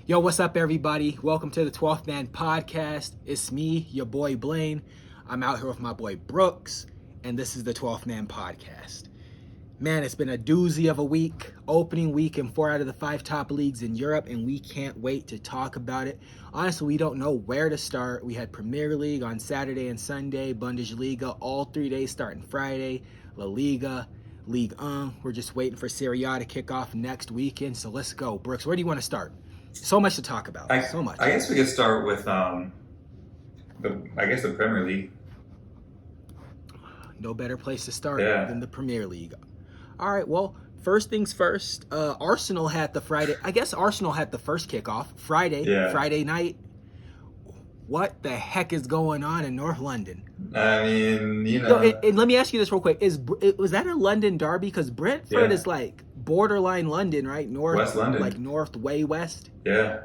Yo, what's up, everybody? Welcome to the 12th Man Podcast. It's me, your boy Blaine. I'm out here with my boy Brooks, and this is the 12th Man Podcast. Man, it's been a doozy of a week. Opening week in 4 out of the 5 top leagues in Europe, and we can't wait to talk about it. Honestly, we don't know where to start. We had Premier League on Saturday and Sunday, Bundesliga all 3 days starting Friday, La Liga, Ligue 1. We're just waiting for Serie A to kick off next weekend, so let's go. Brooks, where do you want to start? So much to talk about. So much. I guess we could start with the Premier League. No better place to start than the Premier League. All right, well, first things first. Arsenal had the Friday. I guess Arsenal had the first kickoff Friday night. What the heck is going on in North London? I mean, you know. And let me ask you this real quick: was that a London derby? Because Brentford is like borderline London, right? West London, like north, way west. Yeah.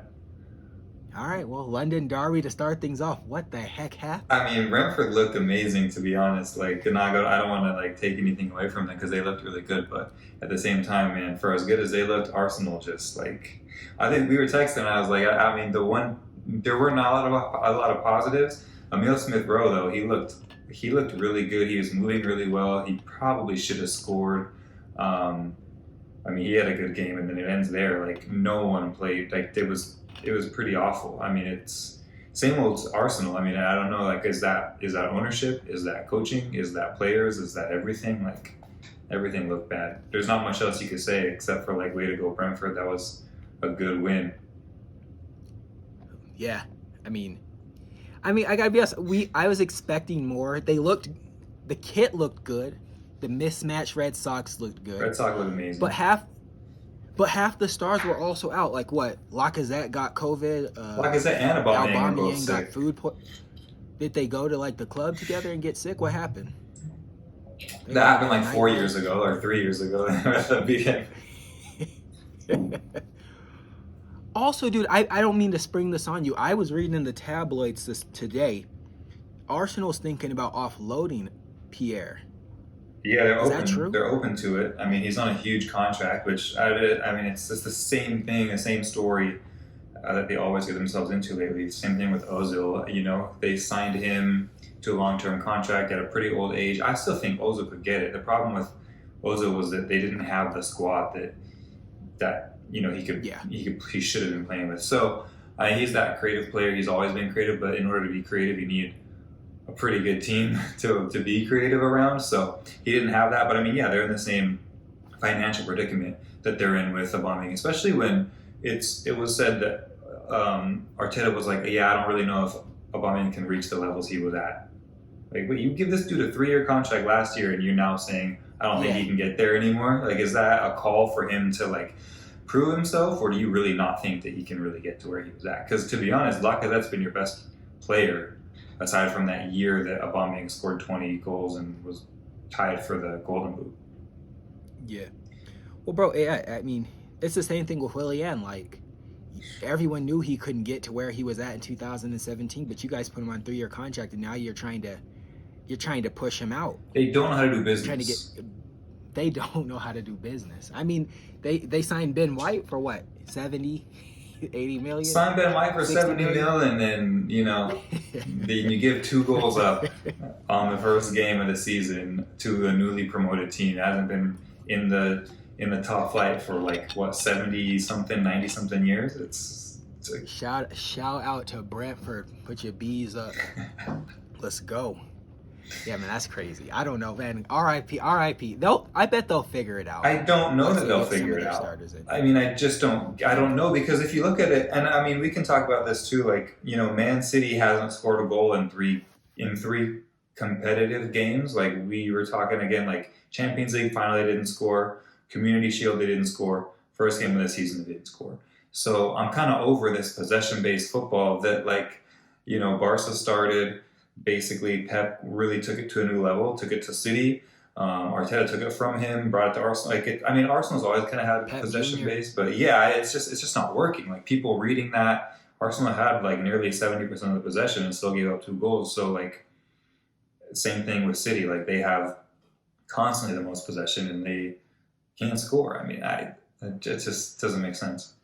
All right, well, London derby to start things off. What the heck happened? I mean, Brentford looked amazing, to be honest. Like, I don't want to take anything away from them because they looked really good, but at the same time, man, for as good as they looked, Arsenal just I think we were texting, and I was like, there were not a lot of positives. Emile Smith-Rowe, though, he looked really good. He was moving really well. He probably should have scored. I mean, he had a good game, and then it ends there. No one played. It was pretty awful. I mean, it's same old Arsenal. I mean, I don't know. Is that ownership? Is that coaching? Is that players? Is that everything? Everything looked bad. There's not much else you could say except for way to go Brentford. That was a good win. Yeah, I mean, I gotta be honest. I was expecting more. The kit looked good. The mismatched Red Sox looked good. Red Sox looked amazing. But half the stars were also out. Like what? Lacazette got COVID. Lacazette and Aubameyang got food. Did they go to the club together and get sick? What happened? That happened 4 years ago or 3 years ago. Also, dude, I don't mean to spring this on you. I was reading in the tabloids today. Arsenal's thinking about offloading Pierre. Yeah, they're open. Is that true? They're open to it. I mean, he's on a huge contract, which I mean, it's just the same thing, the same story that they always get themselves into lately. Same thing with Ozil. You know, they signed him to a long-term contract at a pretty old age. I still think Ozil could get it. The problem with Ozil was that they didn't have the squad that he should have been playing with. So he's that creative player. He's always been creative, but in order to be creative, you need a pretty good team to be creative around. So he didn't have that. But I mean, yeah, they're in the same financial predicament that they're in with Aubameyang, especially when it was said that Arteta was like, yeah, I don't really know if Aubameyang can reach the levels he was at. Wait, you give this dude a 3-year contract last year and you're now saying, I don't think he can get there anymore. Is that a call for him to prove himself, or do you really not think that he can really get to where he was at? Because to be honest, Lacazette's been your best player aside from that year that Aubameyang scored 20 goals and was tied for the Golden Boot. Yeah. Well, bro, I mean, it's the same thing with Willian. Everyone knew he couldn't get to where he was at in 2017, but you guys put him on a 3-year contract, and now you're trying to push him out. They don't know how to do business. They don't know how to do business. I mean, they signed Ben White for what, 70, 80 million? Sign Ben White for 70 million, and then, then you give 2 goals up on the first game of the season to a newly promoted team that hasn't been in the top flight for 70-something, 90-something years. It's shout out to Brentford. Put your bees up. Let's go. Yeah, man, that's crazy. I don't know, man. R.I.P. I bet they'll figure it out. I don't know that they'll figure it out. I mean, I don't know, because if you look at it, and I mean, we can talk about this too. Man City hasn't scored a goal in three competitive games. We were talking again, Champions League final, they didn't score. Community Shield, they didn't score. First game of the season, they didn't score. So I'm kind of over this possession-based football that, Barca started. Basically, Pep really took it to a new level, took it to City. Arteta took it from him, brought it to Arsenal. Arsenal's always kind of had possession base, but yeah, it's just not working. People reading that Arsenal had nearly 70% of the possession and still gave up 2 goals. So same thing with City. They have constantly the most possession and they can't score. I mean, it just doesn't make sense.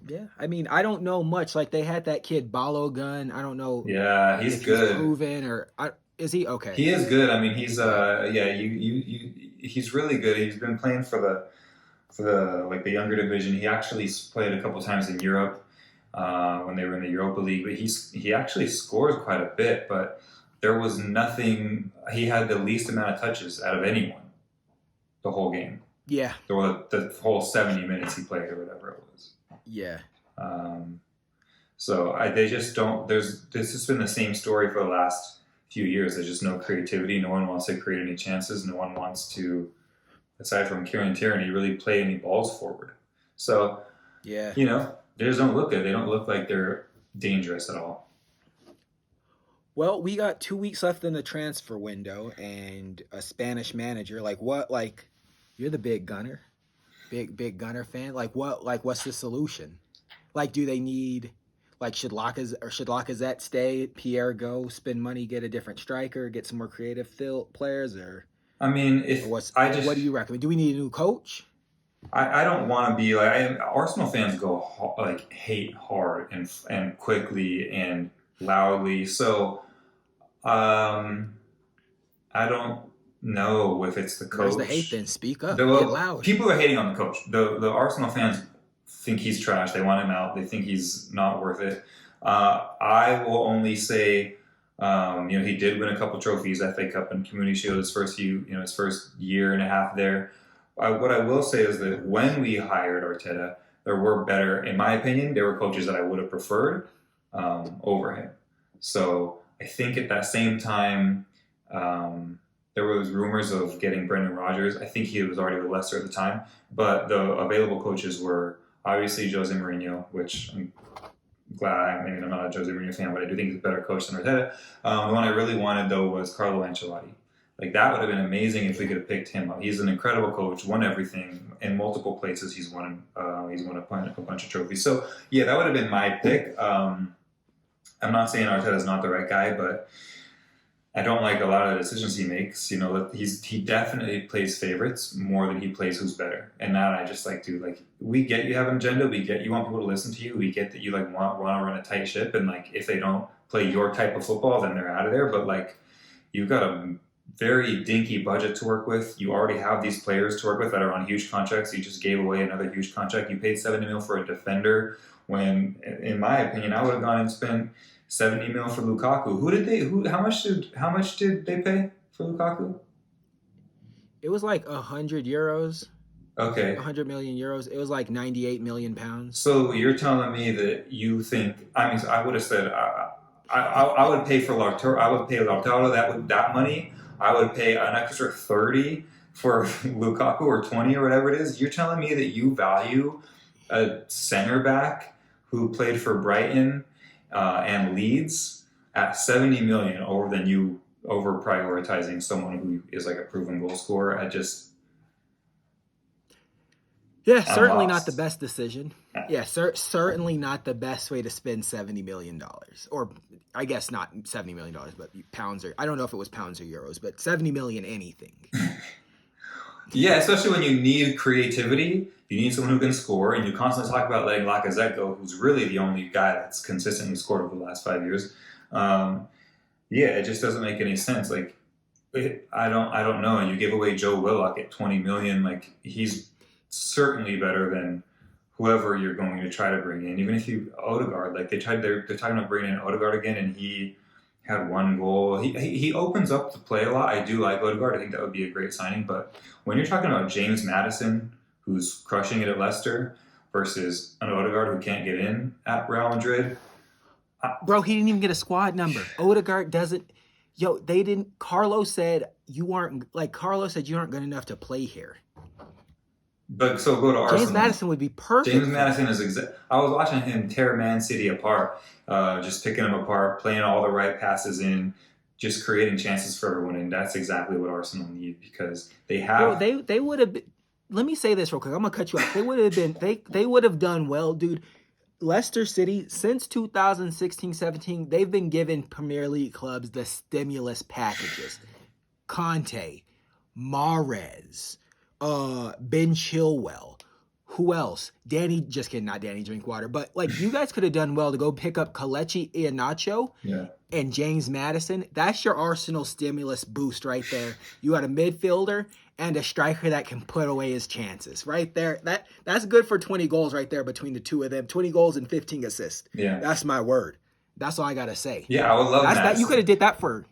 Yeah, I mean, I don't know much. Like they had that kid Gun. I don't know Yeah, he's if he's good. proven or is he okay? He is good. I mean, he's Yeah, yeah, he's really good. He's been playing for the like the younger division. He actually played a couple times in Europe when they were in the Europa League. But he actually scores quite a bit. But there was nothing. He had the least amount of touches out of anyone the whole game. yeah, The whole 70 minutes he played or whatever it was. yeah. Um, they just don't. This has been the same story for the last few years. There's just no creativity. No one wants to create any chances. No one wants to, aside from Kieran Tierney, really play any balls forward. So Yeah. they just don't look good. They don't look like they're dangerous at all. Well, we got 2 weeks left in the transfer window and a Spanish manager. Like what? Like you're the big gunner, big gunner fan. Like what? Like what's the solution? Like do they need? Like should Lacazette stay? Pierre go? Spend money, get a different striker, get some more creative players, or I mean, or if what's I just what do you recommend? Do we need a new coach? I don't want to be like Arsenal fans go like hate hard and quickly and loudly. So um, I don't know if it's the Where's the hate coach. then? Speak up, get The loud. people are hating on the coach. The Arsenal fans think he's trash. They want him out. They think he's not worth it. I will only say, he did win a couple trophies, FA Cup and Community Shield, his first year and a half there. What I will say is that when we hired Arteta, there were better, in my opinion, there were coaches that I would have preferred over him. So I think at that same time, there was rumors of getting Brendan Rodgers. I think he was already with Leicester at the time, but the available coaches were obviously Jose Mourinho, which I'm glad. I mean, I'm not a Jose Mourinho fan, but I do think he's a better coach than Arteta. The one I really wanted though was Carlo Ancelotti. Like that would have been amazing if we could have picked him up. He's an incredible coach, won everything in multiple places. He's won a bunch of trophies. So yeah, that would have been my pick. I'm not saying Arteta's not the right guy, but I don't like a lot of the decisions he makes. He definitely plays favorites more than he plays who's better. And that I just like, dude, like we get you have an agenda, we get you want people to listen to you, we get that you like want to run a tight ship, and like if they don't play your type of football, then they're out of there. But like you've got a very dinky budget to work with. You already have these players to work with that are on huge contracts. You just gave away another huge contract. You paid $70 million for a defender when, in my opinion, I would have gone and spent $70 million for Lukaku. How much did they pay for Lukaku? It was like €100. Okay. 100 million euros. It was like 98 million pounds. So you're telling me that you think? I mean, I would have said I would pay for Lautaro. I would pay Lautaro that money. I would pay an extra 30 for Lukaku or 20 or whatever it is. You're telling me that you value a center back who played for Brighton and Leeds at 70 million over prioritizing someone who is like a proven goal scorer. Yeah, certainly not the best decision. Yeah, certainly not the best way to spend $70 million. Or I guess not $70 million, but pounds I don't know if it was pounds or euros, but 70 million anything. Yeah, especially when you need creativity, you need someone who can score, and you constantly talk about letting Lacazette go, who's really the only guy that's consistently scored over the last 5 years. It just doesn't make any sense. Like, I don't know. And you give away Joe Willock at 20 million, like he's certainly better than whoever you're going to try to bring in. Even if Odegaard, like they're talking about bringing in Odegaard again, and he had one goal. He opens up the play a lot. I do like Odegaard. I think that would be a great signing. But when you're talking about James Maddison, who's crushing it at Leicester, versus an Odegaard who can't get in at Real Madrid. Bro, he didn't even get a squad number. Odegaard doesn't. They didn't. Carlo said you aren't good enough to play here. But so go to Arsenal. James Maddison would be perfect. James Maddison is I was watching him tear Man City apart, just picking them apart, playing all the right passes in, just creating chances for everyone, and that's exactly what Arsenal need because they have. Bro, they would have. Let me say this real quick. I'm gonna cut you off. They would have been. They would have done well, dude. Leicester City since 2016-17, they've been giving Premier League clubs the stimulus packages. Conte, Mahrez, Ben Chilwell, Who else? Danny, just kidding, not Danny Drinkwater. But, like, you guys could have done well to go pick up Kelechi Iheanacho and James Madison. That's your Arsenal stimulus boost right there. You got a midfielder and a striker that can put away his chances right there. That's good for 20 goals right there between the two of them. 20 goals and 15 assists. Yeah. That's my word. That's all I got to say. Yeah, I would love that. You could have did that for,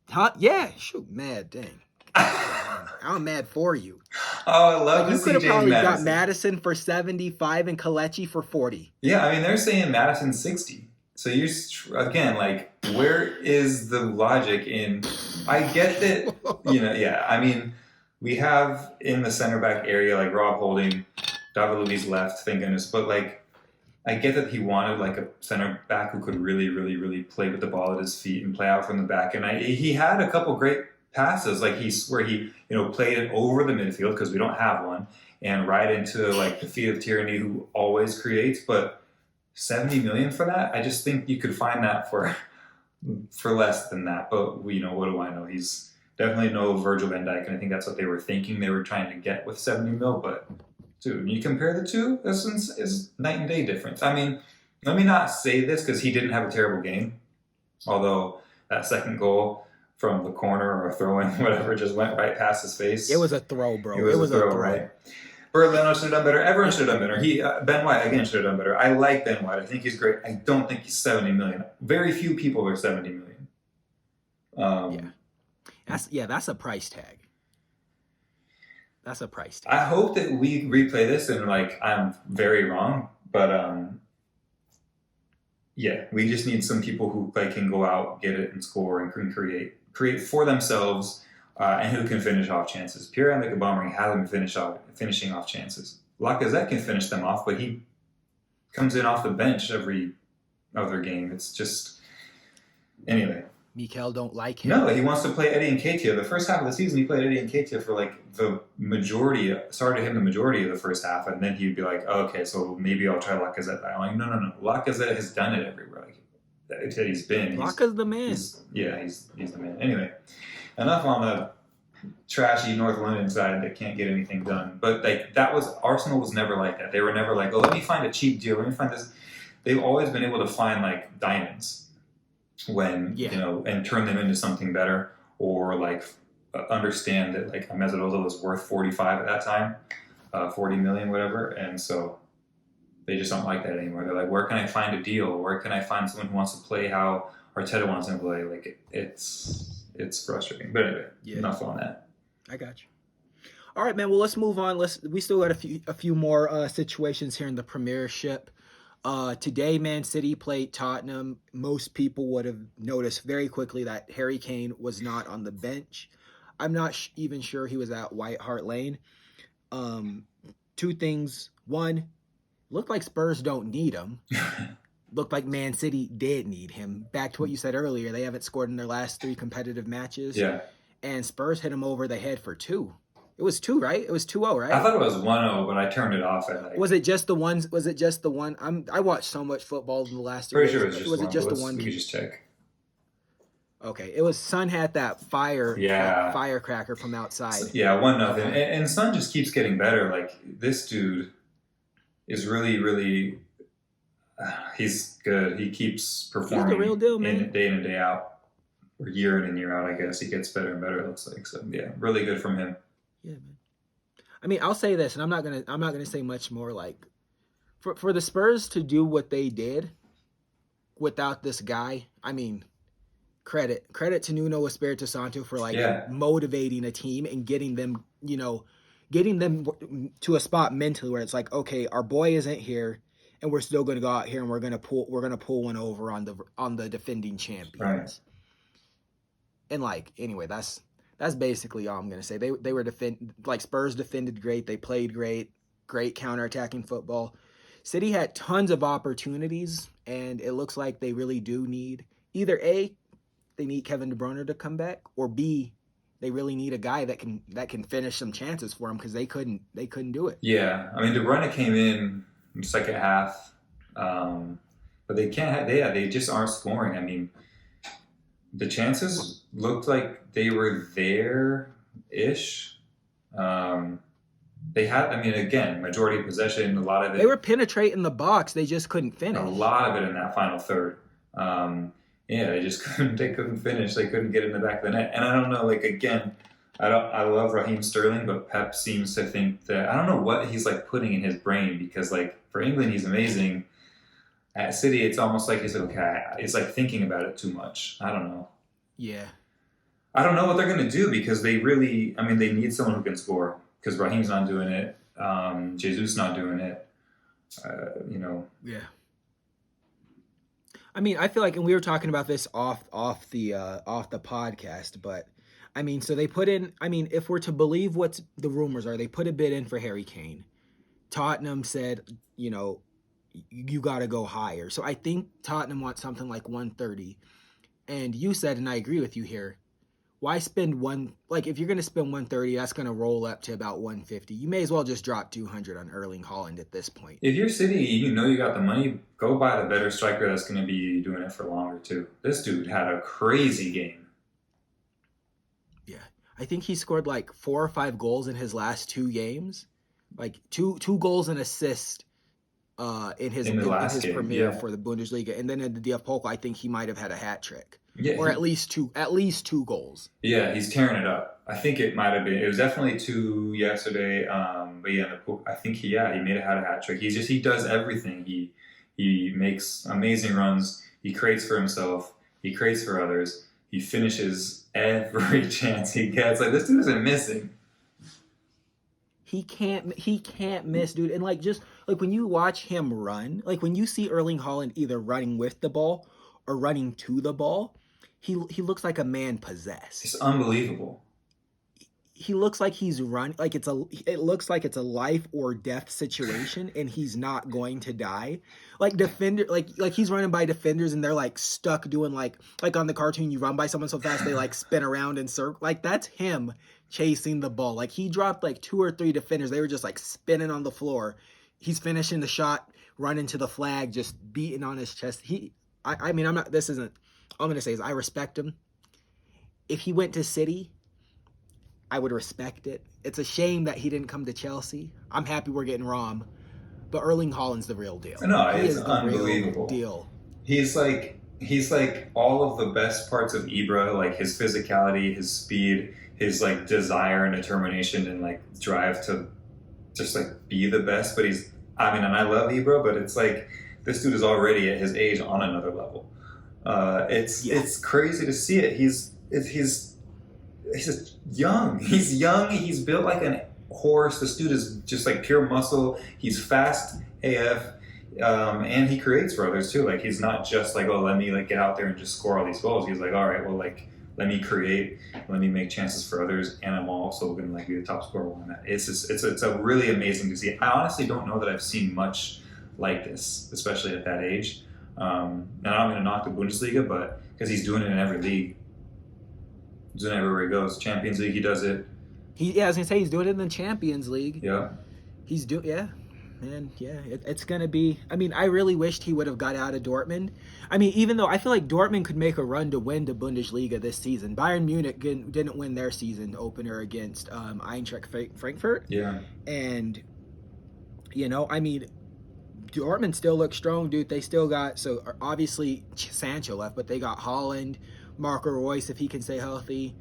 huh? Yeah, shoot, mad, dang. I'm mad for you. Oh, I love to you see could have James probably Madison. got Madison for 75 and Kelechi for 40. Yeah, I mean, they're saying Madison's 60. So you're, again, like, where is the logic in... I get that, I mean, we have in the center back area, like, Rob Holding, David Luiz left, thank goodness, but, like, I get that he wanted, like, a center back who could really, really, really play with the ball at his feet and play out from the back, and he had a couple great passes, like where he played it over the midfield because we don't have one, and right into like the feet of Tierney, who always creates. But 70 million for that, I just think you could find that for less than that. But what do I know? He's definitely no Virgil van Dijk, and I think that's what they were thinking they were trying to get with 70 mil. But dude, when you compare the two, this is night and day difference. I mean, let me not say this because he didn't have a terrible game, although that second goal from the corner or throw-in, whatever, just went right past his face. It was a throw, bro. It was a throw, right? Berlino should have done better. Everyone should have done better. Ben White, again, should have done better. I like Ben White. I think he's great. I don't think he's 70 million. Very few people are 70 million. That's a price tag. That's a price tag. I hope that we replay this and, like, I'm very wrong, but we just need some people who can go out, get it, and score and can create for themselves, and who can finish off chances. Pierre-Emerick Aubameyang hasn't been finishing off chances. Lacazette can finish them off, but he comes in off the bench every other game. It's just... Anyway. Mikel don't like him. No, he wants to play Eddie Nketiah. The first half of the season, he played Eddie Nketiah for the majority of the first half, and then he'd be like, oh, okay, so maybe I'll try Lacazette. I'm like, no. Lacazette has done it everywhere. He's been. Lacaz's the man. He's the man. Anyway, enough on the trashy North London side that can't get anything done. But Arsenal was never like that. They were never like, oh, let me find a cheap deal. Let me find this. They've always been able to find like diamonds when and turn them into something better, or like understand that like Mesut Ozil was worth 45 at that time, 40 million, whatever, and so. They just don't like that anymore. They're like, where can I find a deal? Where can I find someone who wants to play how Arteta wants to play? Like, it's frustrating. But anyway, enough on that. I got you. All right, man. Well, let's move on. We still got a few more situations here in the Premiership. Today, Man City played Tottenham. Most people would have noticed very quickly that Harry Kane was not on the bench. I'm not even sure he was at White Hart Lane. Two things. One, looked like Spurs don't need him. Looked like Man City did need him. Back to what you said earlier, they haven't scored in their last 3 competitive matches. Yeah. And Spurs hit him over the head for 2. It was 2, right? It was 2-0, right? I thought it was 1-0, but I turned it off at Was it just the one? I watched so much football in the last 3 days. Pretty sure it was just the one. We could just check. Okay, it was Son had that firecracker from outside. Yeah, 1-0. And Son just keeps getting better. Like, this dude is really, really, he's good. He keeps performing. He's the real deal, man. Day in and day out, or year in and year out. I guess he gets better and better. It looks like. So yeah, really good from him. Yeah, man. I mean, I'll say this, and I'm not gonna say much more. Like, for the Spurs to do what they did without this guy, I mean, credit to Nuno Espirito Santo for motivating a team and getting them, getting them to a spot mentally where it's like, okay, our boy isn't here, and we're still going to go out here and we're going to pull one over on the defending champions. Right. And anyway, that's basically all I'm going to say. They were Spurs defended great, they played great counterattacking football. City had tons of opportunities, and it looks like they really do need either A, they need Kevin De Bruyne to come back, or B, they really need a guy that can finish some chances for them, because they couldn't do it. Yeah, I mean, De Bruyne came in the second half, but they can't. They just aren't scoring. I mean, the chances looked like they were there-ish, they had, I mean, again, majority of possession, a lot of They it, were penetrating the box. They just couldn't a finish. lot of it in that final third. Yeah, they just couldn't finish. They couldn't get in the back of the net. And I don't know, like, again, I love Raheem Sterling, but Pep seems to think that, I don't know what he's like putting in his brain, because like for England he's amazing. At City, it's almost like he's like, okay, it's like thinking about it too much. I don't know. Yeah. I don't know what they're going to do, because they really, I mean, they need someone who can score, because Raheem's not doing it. Jesus not doing it. You know. Yeah. I mean, I feel like, and we were talking about this off the podcast, but I mean, so they put in. I mean, if we're to believe what the rumors are, they put a bid in for Harry Kane. Tottenham said, you know, you got to go higher. So I think Tottenham wants something like 130. And you said, and I agree with you here, why spend if you're going to spend 130, that's going to roll up to about 150. You may as well just drop 200 on Erling Haaland at this point. If you're City, you know you got the money, go buy the better striker that's going to be doing it for longer too. This dude had a crazy game. Yeah. I think he scored like 4 or 5 goals in his last 2 games. Like two goals and assist in his premiere for the Bundesliga, and then in the DF Pokal, I think he might have had a hat trick, or at least two goals. Yeah, he's tearing it up. I think it might have been. It was definitely 2 yesterday. But yeah, I think he may have had a hat trick. He does everything. He makes amazing runs. He creates for himself. He creates for others. He finishes every chance he gets. Like, this dude isn't missing. He can't miss, dude. And like, just like when you watch him run, like when you see Erling Haaland either running with the ball or running to the ball, he looks like a man possessed. It's unbelievable. He looks like he's run like it looks like it's a life or death situation, and he's not going to die. Like defender, like he's running by defenders and they're like stuck doing like on the cartoon, you run by someone so fast they like spin around in circle. Like that's him chasing the ball. Like he dropped like 2 or 3 defenders. They were just like spinning on the floor. He's finishing the shot, running to the flag, just beating on his chest. I mean, all I'm going to say is I respect him. If he went to City, I would respect it. It's a shame that he didn't come to Chelsea. I'm happy we're getting Rom, but Erling Haaland's the real deal. No, he it's is the unbelievable. Real deal. He's like all of the best parts of Ibra, like his physicality, his speed, his like desire and determination and like drive to just like be the best. But and I love Ibra, but it's like this dude is already at his age on another level. It's crazy to see it. He's young. He's young. He's built like a horse. This dude is just like pure muscle. He's fast AF. And he creates for others too. Like he's not just like, oh, let me like get out there and just score all these goals. He's like, all right, well, like let me create, let me make chances for others, and I'm also going to like be the top scorer on that. It's a really amazing to see. I honestly don't know that I've seen much like this, especially at that age. And I'm going to knock the Bundesliga, but because he's doing it in every league, he's doing it everywhere he goes. Champions League, he does it. I was going to say he's doing it in the Champions League. Yeah. Man, yeah, it's going to be... I mean, I really wished he would have got out of Dortmund. I mean, even though I feel like Dortmund could make a run to win the Bundesliga this season. Bayern Munich didn't win their season opener against Eintracht Frankfurt. Yeah. And, you know, I mean, Dortmund still looks strong, dude. They still got... So, obviously, Sancho left, but they got Haaland, Marco Reus, if he can stay healthy,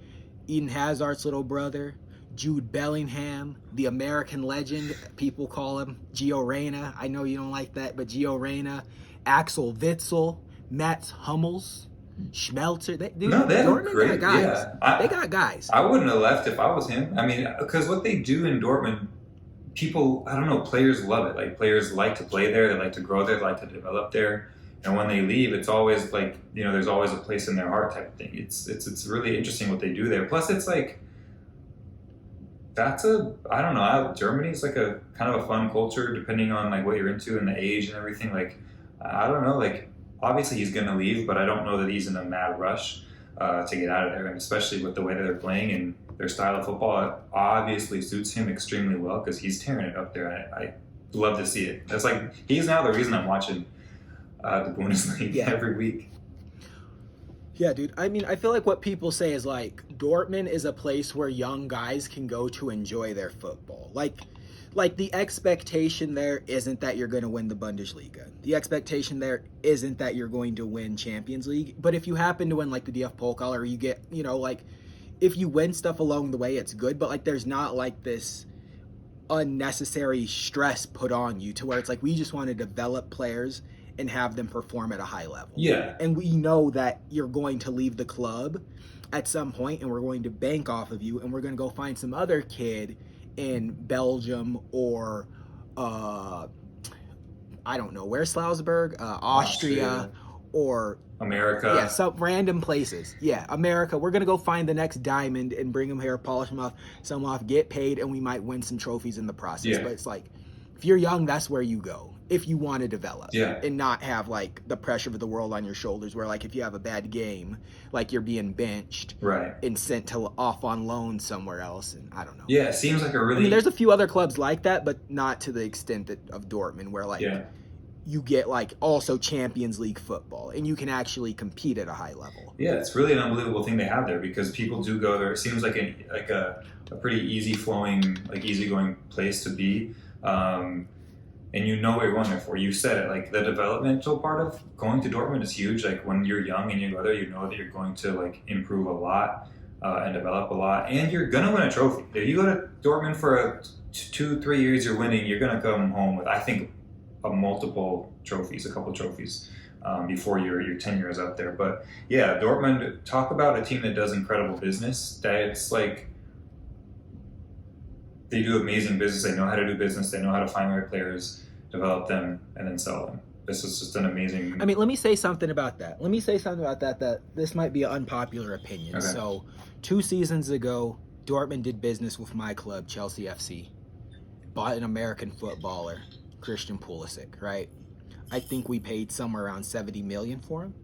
Eden Hazard's little brother, Jude Bellingham, the American legend, people call him, Gio Reyna. I know you don't like that, but Gio Reyna, Axel Witsel, Mats Hummels, Schmelzer. They look great. Got guys. Yeah. They got guys. I wouldn't have left if I was him. I mean, because what they do in Dortmund, people, I don't know, players love it. Like, players like to play there. They like to grow there. They like to develop there. And when they leave, it's always like, you know, there's always a place in their heart type of thing. It's really interesting what they do there. Plus, it's like, I don't know, Germany's like a kind of a fun culture depending on like what you're into and the age and everything. Like, I don't know, like obviously he's going to leave, but I don't know that he's in a mad rush to get out of there. And especially with the way that they're playing and their style of football, it obviously suits him extremely well because he's tearing it up there. I love to see it. That's like, he's now the reason I'm watching the Bundesliga every week. Yeah, dude. I mean, I feel like what people say is like Dortmund is a place where young guys can go to enjoy their football. Like like the expectation there isn't that you're going to win the Bundesliga. The expectation there isn't that you're going to win Champions League. But if you happen to win like the DF Pokal, or you get, you know, like if you win stuff along the way, it's good. But like there's not like this unnecessary stress put on you to where it's like we just want to develop players and have them perform at a high level. Yeah. And we know that you're going to leave the club at some point and we're going to bank off of you and we're going to go find some other kid in Belgium or I don't know, where's Salzburg? Austria or America. Yeah, some random places. Yeah, America. We're going to go find the next diamond and bring them here, polish them off, sell them off, get paid, and we might win some trophies in the process. Yeah. But it's like, if you're young, that's where you go if you want to develop. Yeah. And not have, like, the pressure of the world on your shoulders where, like, if you have a bad game, like, you're being benched. Right. And sent to off on loan somewhere else. And I don't know. Yeah, it seems like a really... I mean, there's a few other clubs like that, but not to the extent of Dortmund where, like... Yeah. You get like also Champions League football and you can actually compete at a high level. Yeah, it's really an unbelievable thing they have there because people do go there. It seems like a pretty easy flowing, like easygoing place to be. And you know what you're going there for. You said it, like the developmental part of going to Dortmund is huge. Like when you're young and you go there, you know that you're going to like improve a lot and develop a lot, and you're gonna win a trophy. If you go to Dortmund for 2-3 years, you're winning. You're gonna come home with, I think, a couple trophies before your tenure is up there. But yeah, Dortmund, talk about a team that does incredible business. That's like, they do amazing business. They know how to do business. They know how to find the right players, develop them, and then sell them. This is just an amazing... I mean, let me say something about that. That this might be an unpopular opinion. Okay. So 2 seasons ago, Dortmund did business with my club, Chelsea FC. Bought an American footballer, Christian Pulisic, right? I think we paid somewhere around $70 million for him.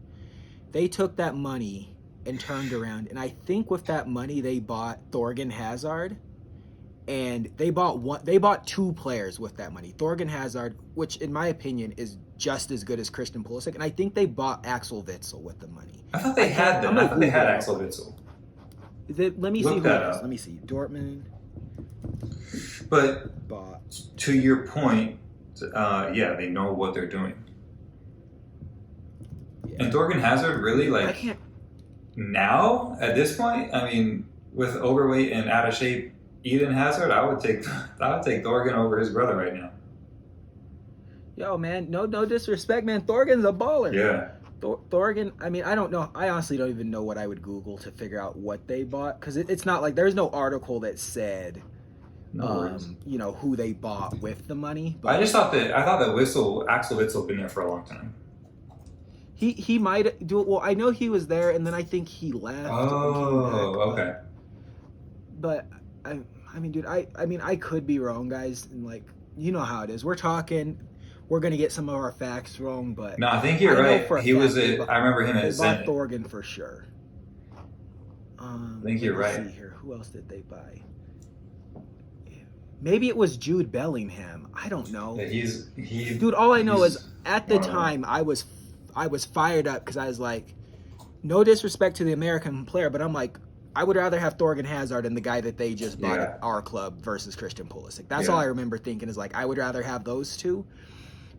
They took that money and turned around, and I think with that money they bought Thorgan Hazard, and they bought 2 players with that money. Thorgan Hazard, which in my opinion is just as good as Christian Pulisic, and I think they bought Axel Witsel with the money. I thought they had them. I thought they had Axel Witsel. Let me see who it is. Let me see. Dortmund. But bought. To your point, yeah, they know what they're doing. Yeah. And Thorgan Hazard really, like, now, at this point, I mean, with overweight and out of shape Eden Hazard, I would take Thorgan over his brother right now. Yo, man, no disrespect, man. Thorgan's a baller. Yeah. Thorgan, I mean, I don't know. I honestly don't even know what I would Google to figure out what they bought, because it's not like there's no article that said... you know, who they bought with the money. But I thought that Axel Witsel been there for a long time. He might do it. Well, I know he was there, and then I think he left. Oh, okay. But I mean, dude, I could be wrong, guys, and like, you know how it is. We're gonna get some of our facts wrong, but no, I think you're right. He was I remember him at Zenit. They bought Thorgan for sure. I think you're right. See here, who else did they buy? Maybe it was Jude Bellingham. I don't know. Dude, all I know is at the time I was fired up because I was like, no disrespect to the American player, but I'm like, I would rather have Thorgan Hazard than the guy that they just bought at our club versus Christian Pulisic. That's all I remember thinking is like, I would rather have those two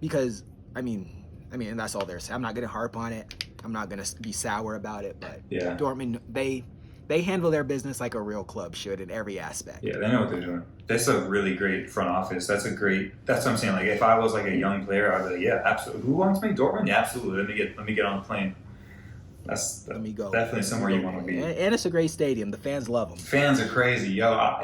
because, I mean, and that's all they're saying. I'm not going to harp on it. I'm not going to be sour about it, but Dortmund, they handle their business like a real club should in every aspect. Yeah, they know what they're doing. That's a really great front office. That's what I'm saying. Like, if I was like a young player, I'd be like, yeah, absolutely. Who wants me? Dortmund? Yeah, absolutely. Let me get on the plane. Let me go. Definitely somewhere you want to be. And it's a great stadium. The fans love them. Fans are crazy. Yo,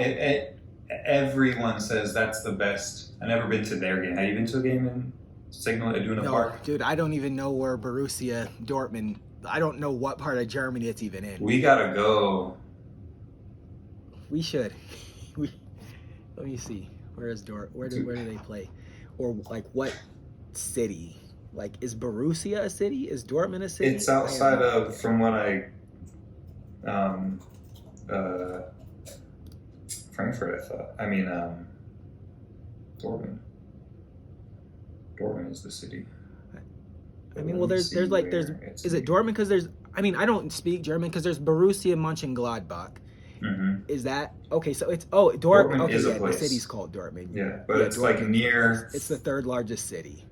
everyone says that's the best. I've never been to their game. Have you been to a game in Signal Iduna Park? Dude, I don't even know where Borussia Dortmund. I don't know what part of Germany it's even in. We gotta go. We should. Let me see. Where is where do they play? Or like what city? Like, is Borussia a city? Is Dortmund a city? It's outside of, from what Frankfurt, I thought. I mean, Dortmund. Dortmund is the city. I mean, well, is it Dortmund? Because I don't speak German, because there's Borussia Mönchengladbach, Mm-hmm. Is that okay? So it's Dortmund. Okay, is a yeah, place. the city's called Dortmund. Yeah, but it's Dortmund, like near. It's the third largest city.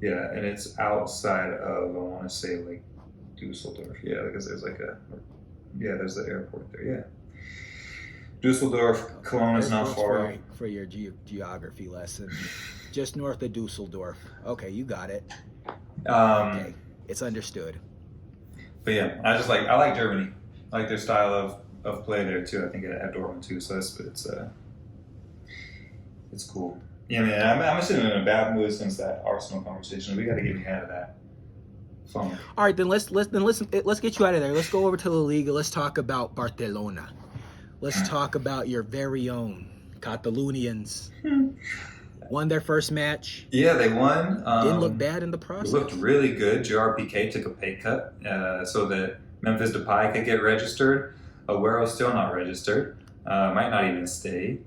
Yeah, and it's outside of, I want to say, like Dusseldorf. Yeah, because there's there's the airport there. Yeah, Dusseldorf, Cologne is not far. For your geography lesson, just north of Dusseldorf. Okay, you got it. Okay, it's understood. But yeah, I like Germany. I like their style of play there too. I think at Dortmund too. So it's cool. Yeah, man. I'm sitting in a bad mood since that Arsenal conversation. We got to get ahead of that. Fun. All right, then let's get you out of there. Let's go over to La Liga. Let's talk about Barcelona. Let's talk about your very own Catalonians. Won their first match. Yeah, they won. Didn't look bad in the process. Looked really good. JRPK took a pay cut so that Memphis Depay could get registered. Agüero's still not registered. Might not even stay.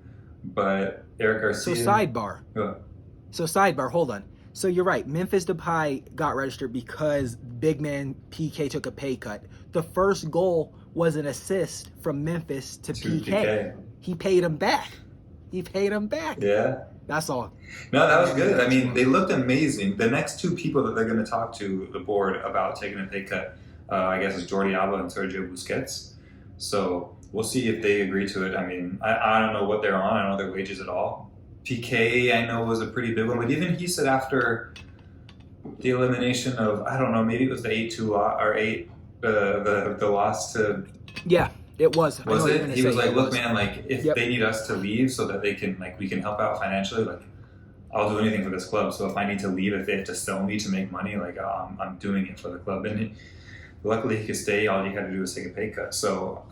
But Eric Garcia. So sidebar. Hold on. So you're right. Memphis Depay got registered because big man PK took a pay cut. The first goal was an assist from Memphis to PK. He paid him back. Yeah. That's all. No, that was good. I mean, they looked amazing. The next two people that they're going to talk to the board about taking a pay cut, I guess, is Jordi Alba and Sergio Busquets. So we'll see if they agree to it. I mean, I don't know what they're on. I don't know their wages at all. PK, I know, was a pretty big one. But even he said after the elimination of, I don't know, maybe it was the 8-2 or 8, the loss to... Yeah, it was. Was it? He was like, look, man, like, if they need us to leave so that they can, like, we can help out financially, like, I'll do anything for this club. So if I need to leave, if they have to sell me to make money, like, I'm doing it for the club. And luckily he could stay. All you had to do was take a pay cut. So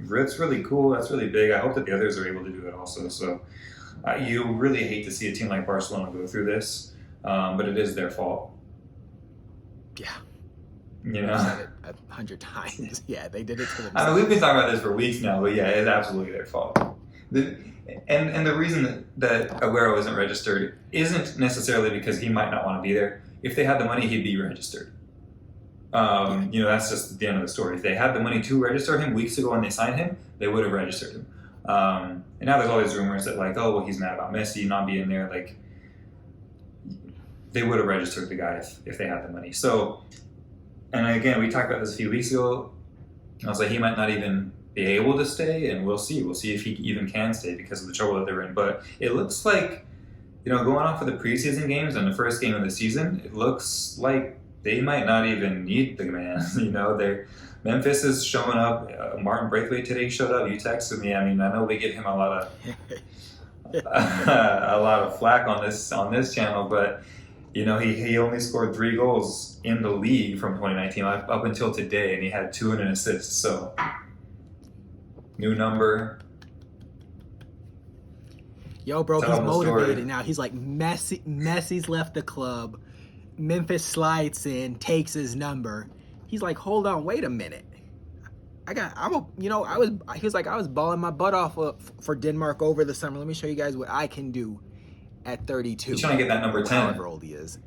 it's really cool. That's really big. I hope that the others are able to do it also. So you really hate to see a team like Barcelona go through this, but it is their fault. Yeah. You know? I've said it 100 times. Yeah, they did it to themselves. I mean, we've been talking about this for weeks now, but yeah, it's absolutely their fault. And the reason that Agüero isn't registered isn't necessarily because he might not want to be there. If they had the money, he'd be registered. You know, that's just the end of the story. If they had the money to register him weeks ago when they signed him, they would have registered him. And now there's all these rumors that, like, oh, well, he's mad about Messi not being there. Like, they would have registered the guy if they had the money. So, and again, we talked about this a few weeks ago. I was like, he might not even be able to stay, and we'll see. We'll see if he even can stay because of the trouble that they're in. But it looks like, you know, going off of the preseason games and the first game of the season, it looks like they might not even need the man. You know, Memphis is showing up. Martin Braithwaite today showed up. You texted me. I mean, I know we give him a lot of flack on this channel, but you know, he only scored 3 goals in the league from 2019 up until today, and he had 2 and an assist. So, new number. Yo, bro, he's motivated now. He's like, Messi's left the club. Memphis slides in, takes his number. He's like, hold on, wait a minute. I was balling my butt off for Denmark over the summer. Let me show you guys what I can do at 32. He's trying to get that number 10. However old he is.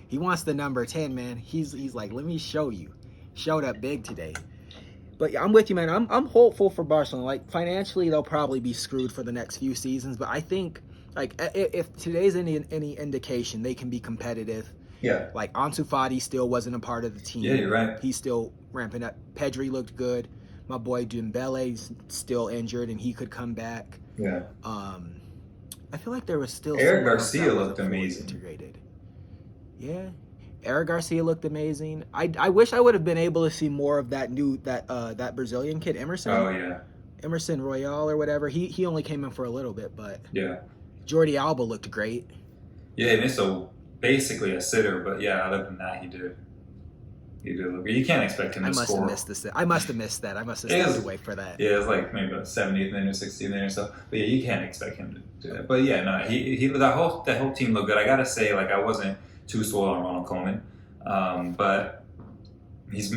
He wants the number 10, man. He's like, let me show you. Showed up big today. But yeah, I'm with you, man. I'm hopeful for Barcelona. Like, financially, they'll probably be screwed for the next few seasons. But I think, like, if today's any indication, they can be competitive. Yeah. Like, Ansu Fati still wasn't a part of the team. Yeah, you're right. He's still ramping up. Pedri looked good. My boy Dembele's still injured, and he could come back. Yeah. I feel like there was still Eric Garcia looked amazing. Integrated. Yeah. Eric Garcia looked amazing. I wish I would have been able to see more of that Brazilian kid, Emerson. Oh yeah. Emerson Royale or whatever. He only came in for a little bit, but yeah. Jordi Alba looked great. Yeah, he missed basically a sitter, but yeah, other than that, he did. He did look. You can't expect him to score. I must have missed that. I must have stayed away for that. Yeah, it was like maybe about 70th minute or 60th minute or so. But yeah, you can't expect him to do that. But yeah, no, that whole team looked good. I gotta say, like, I wasn't too sold on Ronald Koeman, but he's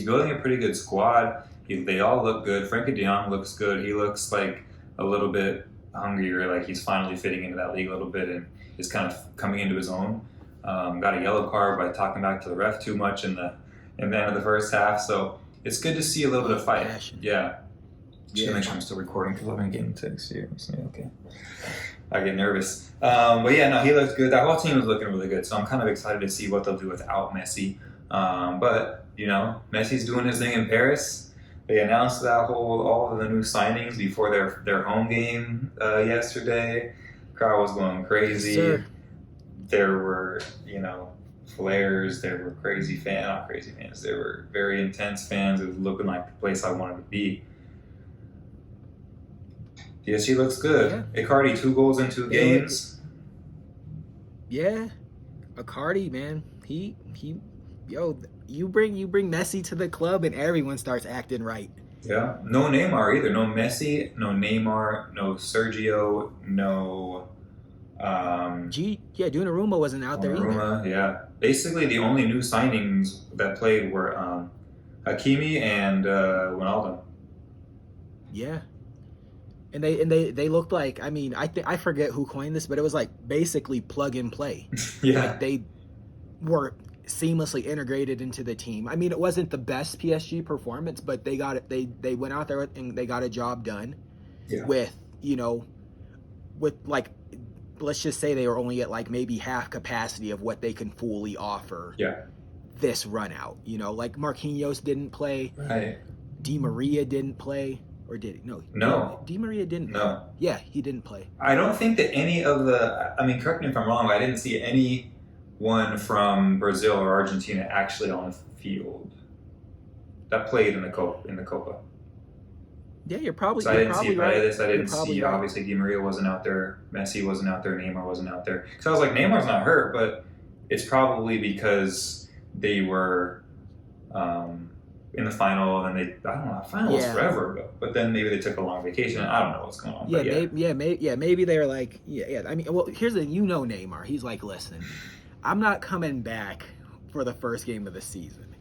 building a pretty good squad. They all look good. Frankie De Jong looks good. He looks like a little bit hungrier, like he's finally fitting into that league a little bit and is kind of coming into his own. Got a yellow card by talking back to the ref too much in the end of the first half. So it's good to see a little bit of fight. Passion. Yeah. Just Yeah. make sure I'm still recording because I've been getting texts here. Okay. I get nervous. But yeah, no, he looks good. That whole team is looking really good. So I'm kind of excited to see what they'll do without Messi. But, Messi's doing his thing in Paris. They announced all of the new signings before their home game yesterday. Crowd was going crazy. Yes, sir. There were, flares. There were not crazy fans. There were very intense fans. It was looking like the place I wanted to be. PSG looks good. Yeah. Icardi, 2 goals in 2 games. Yeah. Icardi, man. You bring Messi to the club and everyone starts acting right. Yeah. No Neymar either. No Messi, no Neymar, no Sergio, no Donnarumma wasn't out there either. Donnarumma, yeah. Basically the only new signings that played were Hakimi and Wijnaldum. Yeah. And they looked like, I forget who coined this, but it was like basically plug and play. Yeah. Like they were seamlessly integrated into the team. I mean, it wasn't the best PSG performance, but they got it. They went out there and they got a job done. Yeah. With like, let's just say they were only at like maybe half capacity of what they can fully offer. Yeah. This run out, like Marquinhos didn't play. Right. Di Maria didn't play. Or did he? No. No. Di Maria didn't play. No. Yeah, he didn't play. I don't think that any of correct me if I'm wrong, but I didn't see anyone from Brazil or Argentina actually on the field that played in the Copa. Yeah, you're probably So I didn't see right. this. I didn't see, right. Obviously, Di Maria wasn't out there. Messi wasn't out there. Neymar wasn't out there. So I was like, Neymar's not hurt, but it's probably because they were in the final, and the final was forever ago. But then maybe they took a long vacation. I don't know what's going on. Maybe they were like, I mean, well, here's the Neymar. He's like, listen, I'm not coming back for the first game of the season.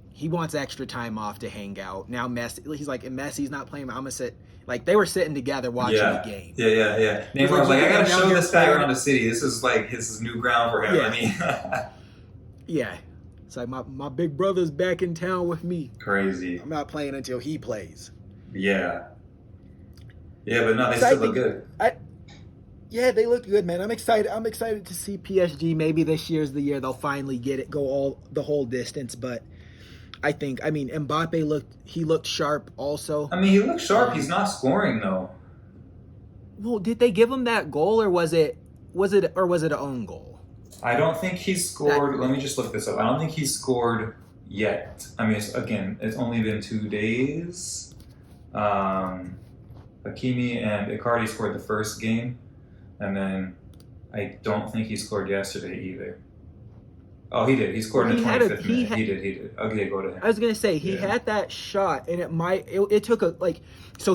He wants extra time off to hang out. Now Messi, he's like, if Messi's not playing, I'm gonna sit. Like they were sitting together watching the game. Yeah. Neymar was like, I gotta show this guy around the city. This is new ground for him. Yeah. I mean, yeah. It's like my big brother's back in town with me. Crazy. I'm not playing until he plays. Yeah. Yeah, but no, they still look good. Yeah, they look good, man. I'm excited. I'm excited to see PSG. Maybe this year's the year they'll finally get it, go the whole distance. But Mbappe looked sharp also. I mean, he looked sharp. He's not scoring though. Well, did they give him that goal, or was it an own goal? I don't think he's scored. Let me just look this up. I don't think he's scored yet. I mean, it's only been 2 days. Hakimi and Icardi scored the first game, and then I don't think he scored yesterday either. Oh, he did. He scored in the 25th minute. He did. Okay, go to him. I was gonna say he had that shot, and it took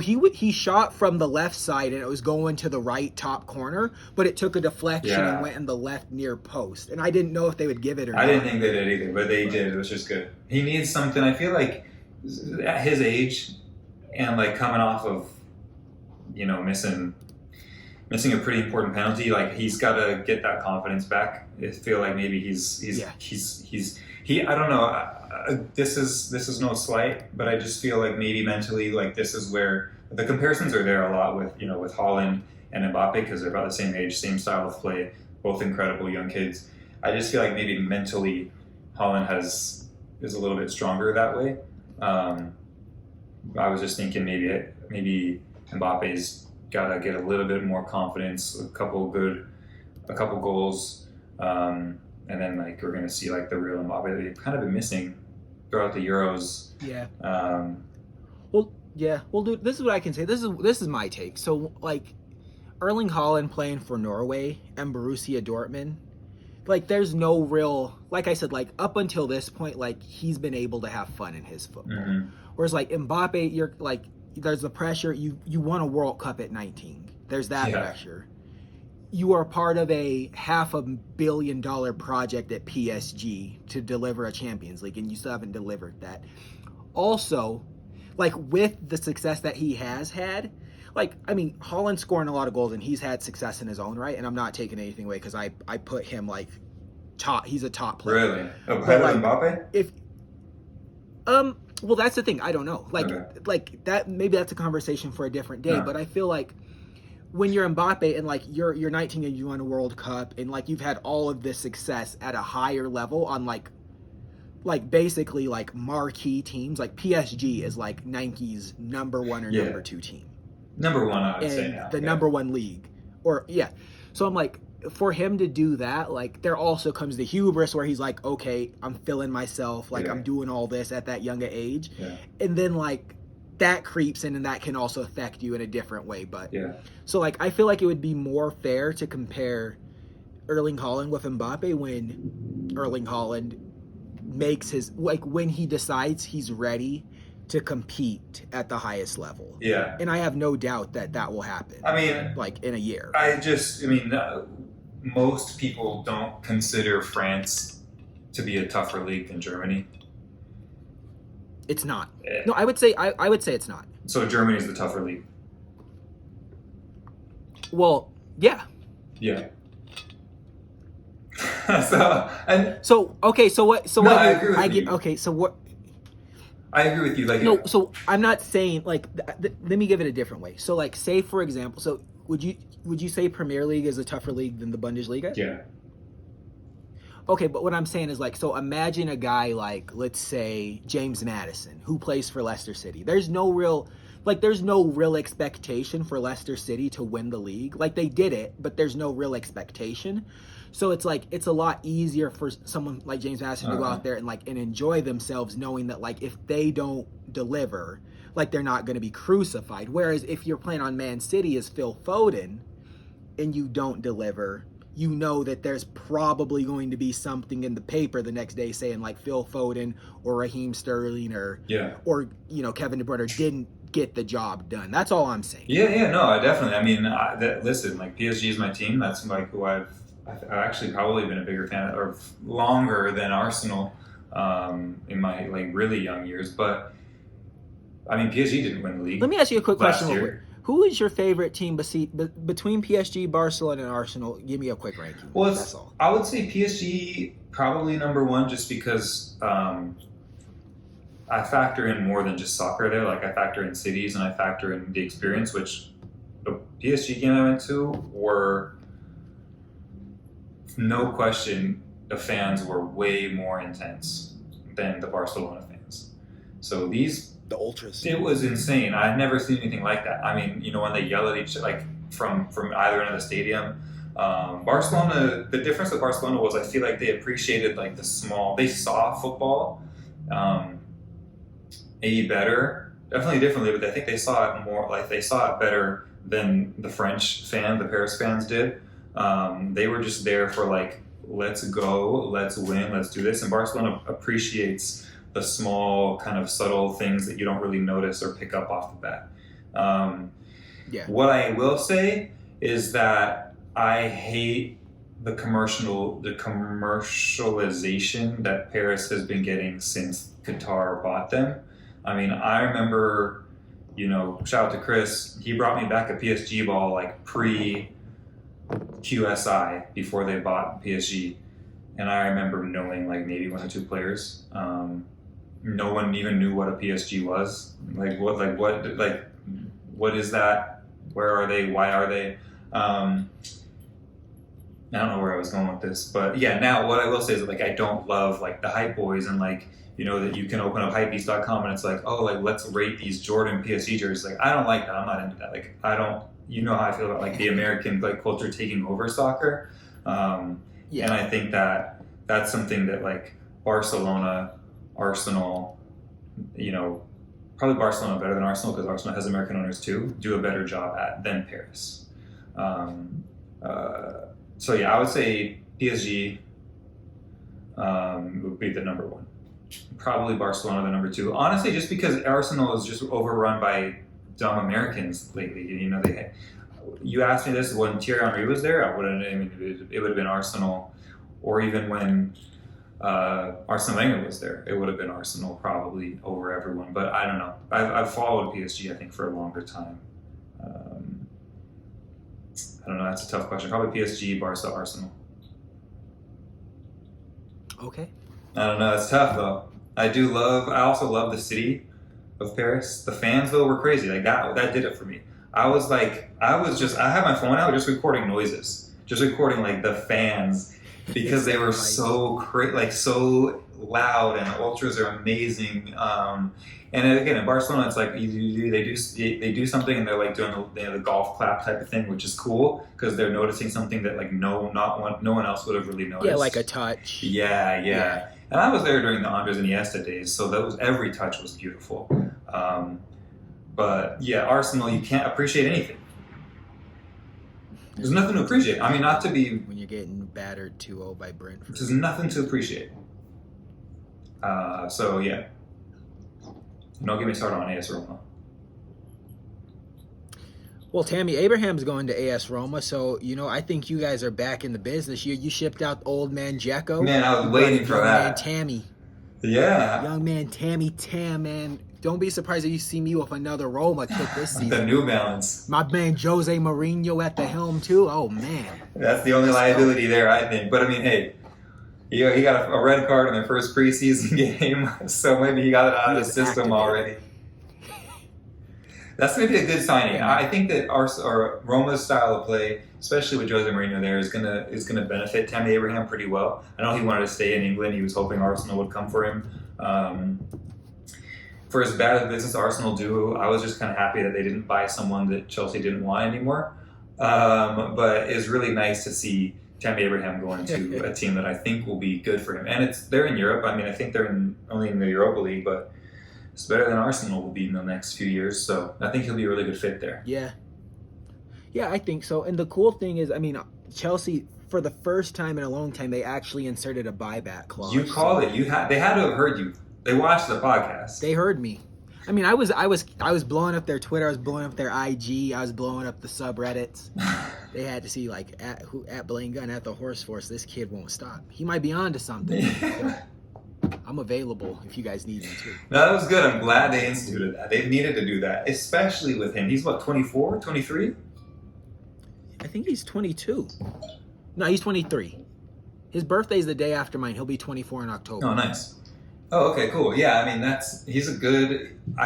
he shot from the left side, and it was going to the right top corner, but it took a deflection and went in the left near post, and I didn't know if they would give it or not. I didn't think they did either, but they did. It was just good. He needs something. I feel like at his age, and like coming off of, missing a pretty important penalty, like he's got to get that confidence back. I feel like maybe he's I don't know. This is no slight, but I just feel like maybe mentally, like this is where the comparisons are there a lot with with Haaland and Mbappe because they're about the same age, same style of play, both incredible young kids. I just feel like maybe mentally Haaland is a little bit stronger that way. I was just thinking maybe Mbappe's got to get a little bit more confidence, a couple goals, and then like we're gonna see like the real Mbappe that we've kind of been missing throughout the Euros. Yeah. Well, dude, this is what I can say. This is my take. So like, Erling Haaland playing for Norway and Borussia Dortmund, like there's no real, like I said, like up until this point, like he's been able to have fun in his football. Mm-hmm. Whereas like Mbappe, you're like, there's the pressure. You won a World Cup at 19. There's that pressure. You are part of a $500 million project at PSG to deliver a Champions League, and you still haven't delivered that. Also, like with the success that he has had, like, I mean, Haaland's scoring a lot of goals, and he's had success in his own right, and I'm not taking anything away because I put him like top. He's a top player. Really? Ahead of Mbappe? Well, that's the thing. I don't know. Okay. Like that. Maybe that's a conversation for a different day. Yeah. But I feel like when you're Mbappe and like you're 19 and you won a World Cup and like you've had all of this success at a higher level on like basically like marquee teams. Like PSG is like Nike's number 1 or number 2 team. Number 1, I would say And now. the number 1 league. Or yeah. So I'm like, for him to do that, like there also comes the hubris where he's like, okay, I'm feeling myself, like I'm doing all this at that younger age. Yeah. And then like that creeps in and that can also affect you in a different way. But so like I feel like it would be more fair to compare Erling Haaland with Mbappe when Erling Haaland makes his, like when he decides he's ready to compete at the highest level. Yeah. And I have no doubt that that will happen. I mean, like in a year. Most people don't consider France to be a tougher league than Germany. It's not. No, I would say it's not. So Germany's the tougher league. Well, yeah. Yeah. Okay, so what? So no, what? I agree with you. Okay, so what? I agree with you. Like no, so I'm not saying like. Let me give it a different way. So like, say for example, so would you say Premier League is a tougher league than the Bundesliga? Yeah. Okay, but what I'm saying is like, so imagine a guy like, let's say James Maddison, who plays for Leicester City. There's no real expectation for Leicester City to win the league. Like they did it, but there's no real expectation. So it's like, it's a lot easier for someone like James Maddison to go out there and like, and enjoy themselves knowing that like, if they don't deliver, like they're not going to be crucified. Whereas if you're playing on Man City as Phil Foden and you don't deliver, you know that there's probably going to be something in the paper the next day saying like Phil Foden or Raheem Sterling or Kevin De Bruyne didn't get the job done. That's all I'm saying. No, definitely. I mean, listen, like PSG is my team. That's like who I've actually probably been a bigger fan of, or longer than Arsenal in my like really young years. But I mean, PSG didn't win the league. Let me ask you a quick question. Year. Who is your favorite team between PSG, Barcelona, and Arsenal? Give me a quick ranking. Well, that's all. I would say PSG probably number 1 just because I factor in more than just soccer there. Like I factor in cities and I factor in the experience, which the PSG game I went to were, no question, the fans were way more intense than the Barcelona fans. So the ultras. It was insane. I've never seen anything like that. I mean, when they yell at each other, like from either end of the stadium. Barcelona, the difference with Barcelona was I feel like they appreciated like they saw football maybe better, definitely differently, but I think they saw it more, like they saw it better than the Paris fans did. They were just there for like, let's go, let's win, let's do this. And Barcelona appreciates the small kind of subtle things that you don't really notice or pick up off the bat. What I will say is that I hate the commercialization that Paris has been getting since Qatar bought them. I mean, I remember, shout out to Chris, he brought me back a PSG ball like pre-QSI before they bought PSG. And I remember knowing like maybe 1 or 2 players. No one even knew what a PSG was. What is that? Where are they? Why are they? I don't know where I was going with this, but yeah, now what I will say is like, I don't love like the hype boys and like, that you can open up hypebeast.com and it's like, oh, like let's rate these Jordan PSG jerseys. Like, I don't like that. I'm not into that. Like, I don't, how I feel about like the American like culture taking over soccer. And I think that that's something that like Barcelona, Arsenal, probably Barcelona better than Arsenal because Arsenal has American owners too, do a better job at than Paris. So yeah, I would say PSG would be the number 1. Probably Barcelona the number 2. Honestly, just because Arsenal is just overrun by dumb Americans lately. You asked me this when Thierry Henry was there, it would have been Arsenal, or even when Arsene Wenger was there, it would have been Arsenal probably over everyone. But I don't know. I've followed PSG, I think, for a longer time. I don't know. That's a tough question. Probably PSG, Barca, Arsenal. Okay. I don't know. It's tough though. I also love the city of Paris. The fans though were crazy. Like that did it for me. I had my phone out just recording noises, just recording like the fans because they were so loud, and the ultras are amazing. And again, in Barcelona, it's like they do something, and they're like doing the golf clap type of thing, which is cool because they're noticing something that like no one else would have really noticed. Yeah, like a touch. Yeah. And I was there during the Andres Iniesta days, so every touch was beautiful. But yeah, Arsenal, you can't appreciate anything. There's nothing to appreciate. I mean, not to be... When you're getting battered 2-0 by Brentford. There's nothing to appreciate. So yeah. Don't get me started on AS Roma. Well, Tammy Abraham's going to AS Roma, so, I think you guys are back in the business. You shipped out old man Dzeko. Man, I was waiting for that. Young man Tammy. Yeah. Young man Tammy Tam, man. Don't be surprised if you see me with another Roma kit this season. The New Balance. My man Jose Mourinho at the helm, too. Oh, man. That's the only liability there, I think. But, I mean, hey, he got a red card in their first preseason game, so maybe he got it out of the system already. That's going to be a good signing. I think that our Roma's style of play, especially with Jose Mourinho there, is gonna benefit Tammy Abraham pretty well. I know he wanted to stay in England. He was hoping Arsenal would come for him. For as bad a business Arsenal do, I was just kind of happy that they didn't buy someone that Chelsea didn't want anymore. But it's really nice to see Tammy Abraham going to a team that I think will be good for him. And they're in Europe. I mean, I think they're only in the Europa League, but it's better than Arsenal will be in the next few years. So I think he'll be a really good fit there. Yeah, I think so. And the cool thing is, I mean, Chelsea, for the first time in a long time, they actually inserted a buyback clause. You called it. They had to have heard you. They watched the podcast. They heard me. I mean, I was blowing up their Twitter. I was blowing up their IG. I was blowing up the subreddits. They had to see like at Blaine Gun at the Horse Force. This kid won't stop. He might be on to something. I'm available if you guys need me to. No, that was good. I'm glad they instituted that. They needed to do that, especially with him. He's what, 24, 23? I think he's 22. No, he's 23. His birthday's the day after mine. He'll be 24 in October. Oh, nice. Oh, okay, cool. Yeah, I mean, I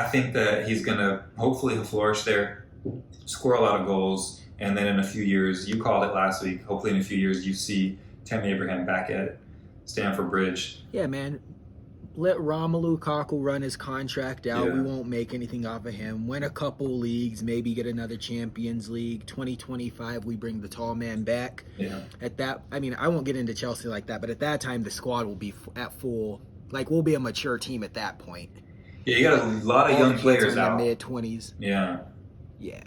think that he's going to, hopefully he'll flourish there, score a lot of goals, and then in a few years, you called it last week, hopefully in a few years you see Tammy Abraham back at Stamford Bridge. Yeah, man. Let Romelu Lukaku run his contract out. Yeah. We won't make anything off of him. Win a couple leagues, maybe get another Champions League. 2025, we bring the tall man back. Yeah. At that, I mean, I won't get into Chelsea like that, but at that time, the squad will be at full. Like, we'll be a mature team at that point. Yeah, you got a lot of young players out. Mid-20s. Yeah. Yeah.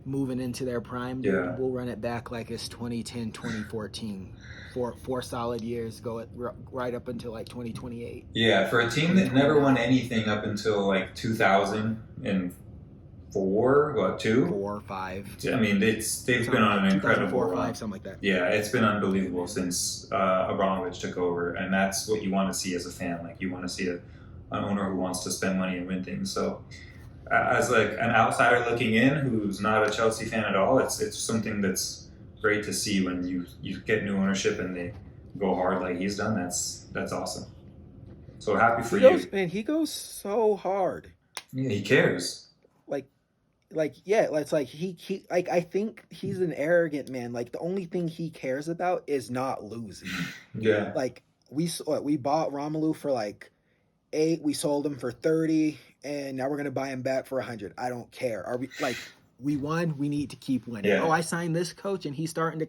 Moving into their prime. Yeah. We'll run it back like it's 2010, 2014. Four solid years, go right up until like 2028. Yeah, for a team that never won anything up until like 2004, what, 2? 4, 5. I mean, they've been on an incredible 4, run. 5, something like that. Yeah, it's been unbelievable since Abramovich took over, and that's what you want to see as a fan. Like, you want to see an owner who wants to spend money and win things. So, as like an outsider looking in, who's not a Chelsea fan at all, it's something that's great to see when you get new ownership and they go hard like he's done. That's awesome. So happy for you. Man, he goes so hard. Yeah, he cares. Yeah, it's like he like, I think he's an arrogant man. Like, the only thing he cares about is not losing. Yeah. Like, we bought Romelu for like 8, we sold him for 30, and now we're gonna buy him back for 100. I don't care. Are we like? We won. We need to keep winning. Yeah. Oh, I signed this coach, and he's starting to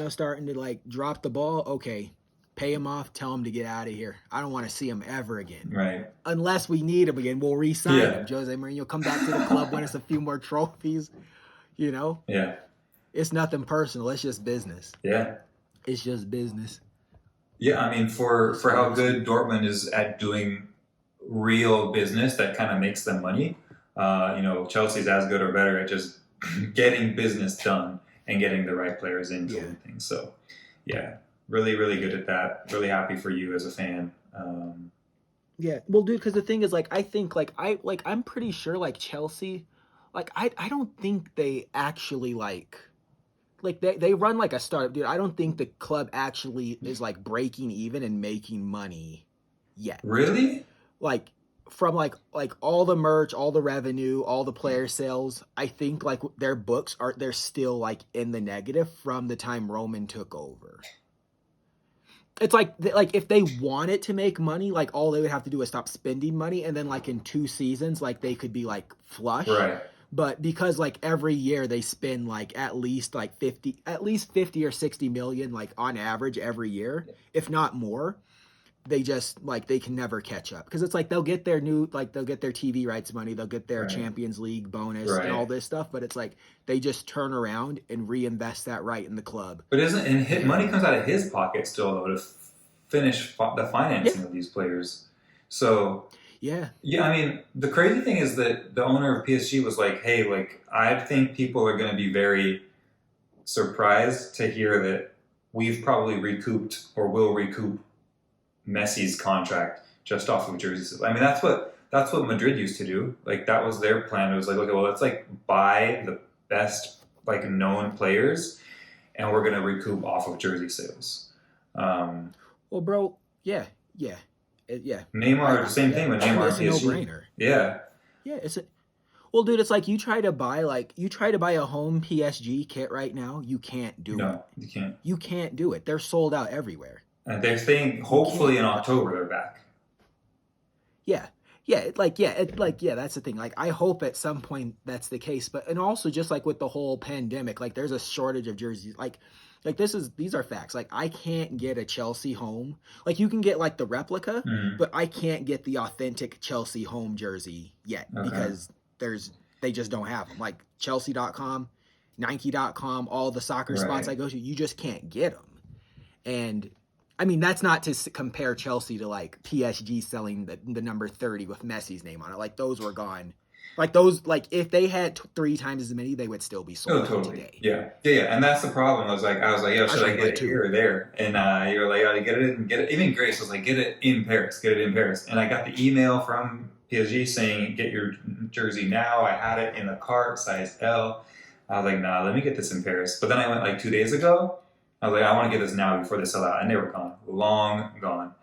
starting to like drop the ball. Okay, pay him off. Tell him to get out of here. I don't want to see him ever again. Right. Unless we need him again, we'll re-sign him. Jose Mourinho, come back to the club, win us a few more trophies. Yeah. It's nothing personal. It's just business. Yeah. It's just business. Yeah, I mean, for how good Dortmund is at doing real business that kind of makes them money. Chelsea's as good or better at just getting business done and getting the right players in doing things. So, yeah, really, really good at that. Really happy for you as a fan. Yeah, well, dude, because the thing is, like, I think, I'm pretty sure, like, Chelsea, like, I don't think they actually, like they run like a startup, dude. I don't think the club actually is, like, breaking even and making money. yet. Really? Like from like all the merch, all the revenue, all the player sales, I think like their books they're still like in the negative from the time Roman took over. It's like if they wanted to make money, like all they would have to do is stop spending money, and then like in 2 seasons, like they could be like flush. Right. But because like every year they spend like at least 50 or 60 million like on average every year, if not more, they just like they can never catch up, because it's like they'll get their TV rights money, they'll get their Champions League bonus and all this stuff, but it's like they just turn around and reinvest that right in the club. But money comes out of his pocket still though to finish the financing of these players. So yeah, I mean, the crazy thing is that the owner of PSG was like, hey, like, I think people are going to be very surprised to hear that we've probably recouped or will recoup Messi's contract just off of jerseys. I mean, that's what Madrid used to do. Like, that was their plan. It was like, okay, well, let's like buy the best like known players, and we're going to recoup off of jersey sales. Well, bro, yeah. Neymar, the same thing with Neymar. It's a no-brainer. Yeah. Yeah, well, dude, it's like you try to buy a home PSG kit right now, you can't do it. No, you can't. You can't do it. They're sold out everywhere. And they're saying hopefully in October they're back. Yeah, that's the thing. Like, I hope at some point that's the case. But and also just like with the whole pandemic, like there's a shortage of jerseys. Like these are facts. Like, I can't get a Chelsea home. Like, you can get like the replica, but I can't get the authentic Chelsea home jersey yet because they just don't have them. Like Chelsea.com, Nike.com, all the soccer spots I go to, you just can't get them. And I mean, that's not to compare Chelsea to like PSG selling the number 30 with Messi's name on it. Like, those were gone. Like, those, like, if they had 3 times as many, they would still be sold out today. Yeah. And that's the problem. I was like, yo, should I get it here or there? And you were like, oh, get it. Even Grace was like, get it in Paris. And I got the email from PSG saying, get your jersey now. I had it in the cart, size L. I was like, nah, let me get this in Paris. But then I went like 2 days ago. I was like, I want to get this now before they sell out. And they were gone. Long gone.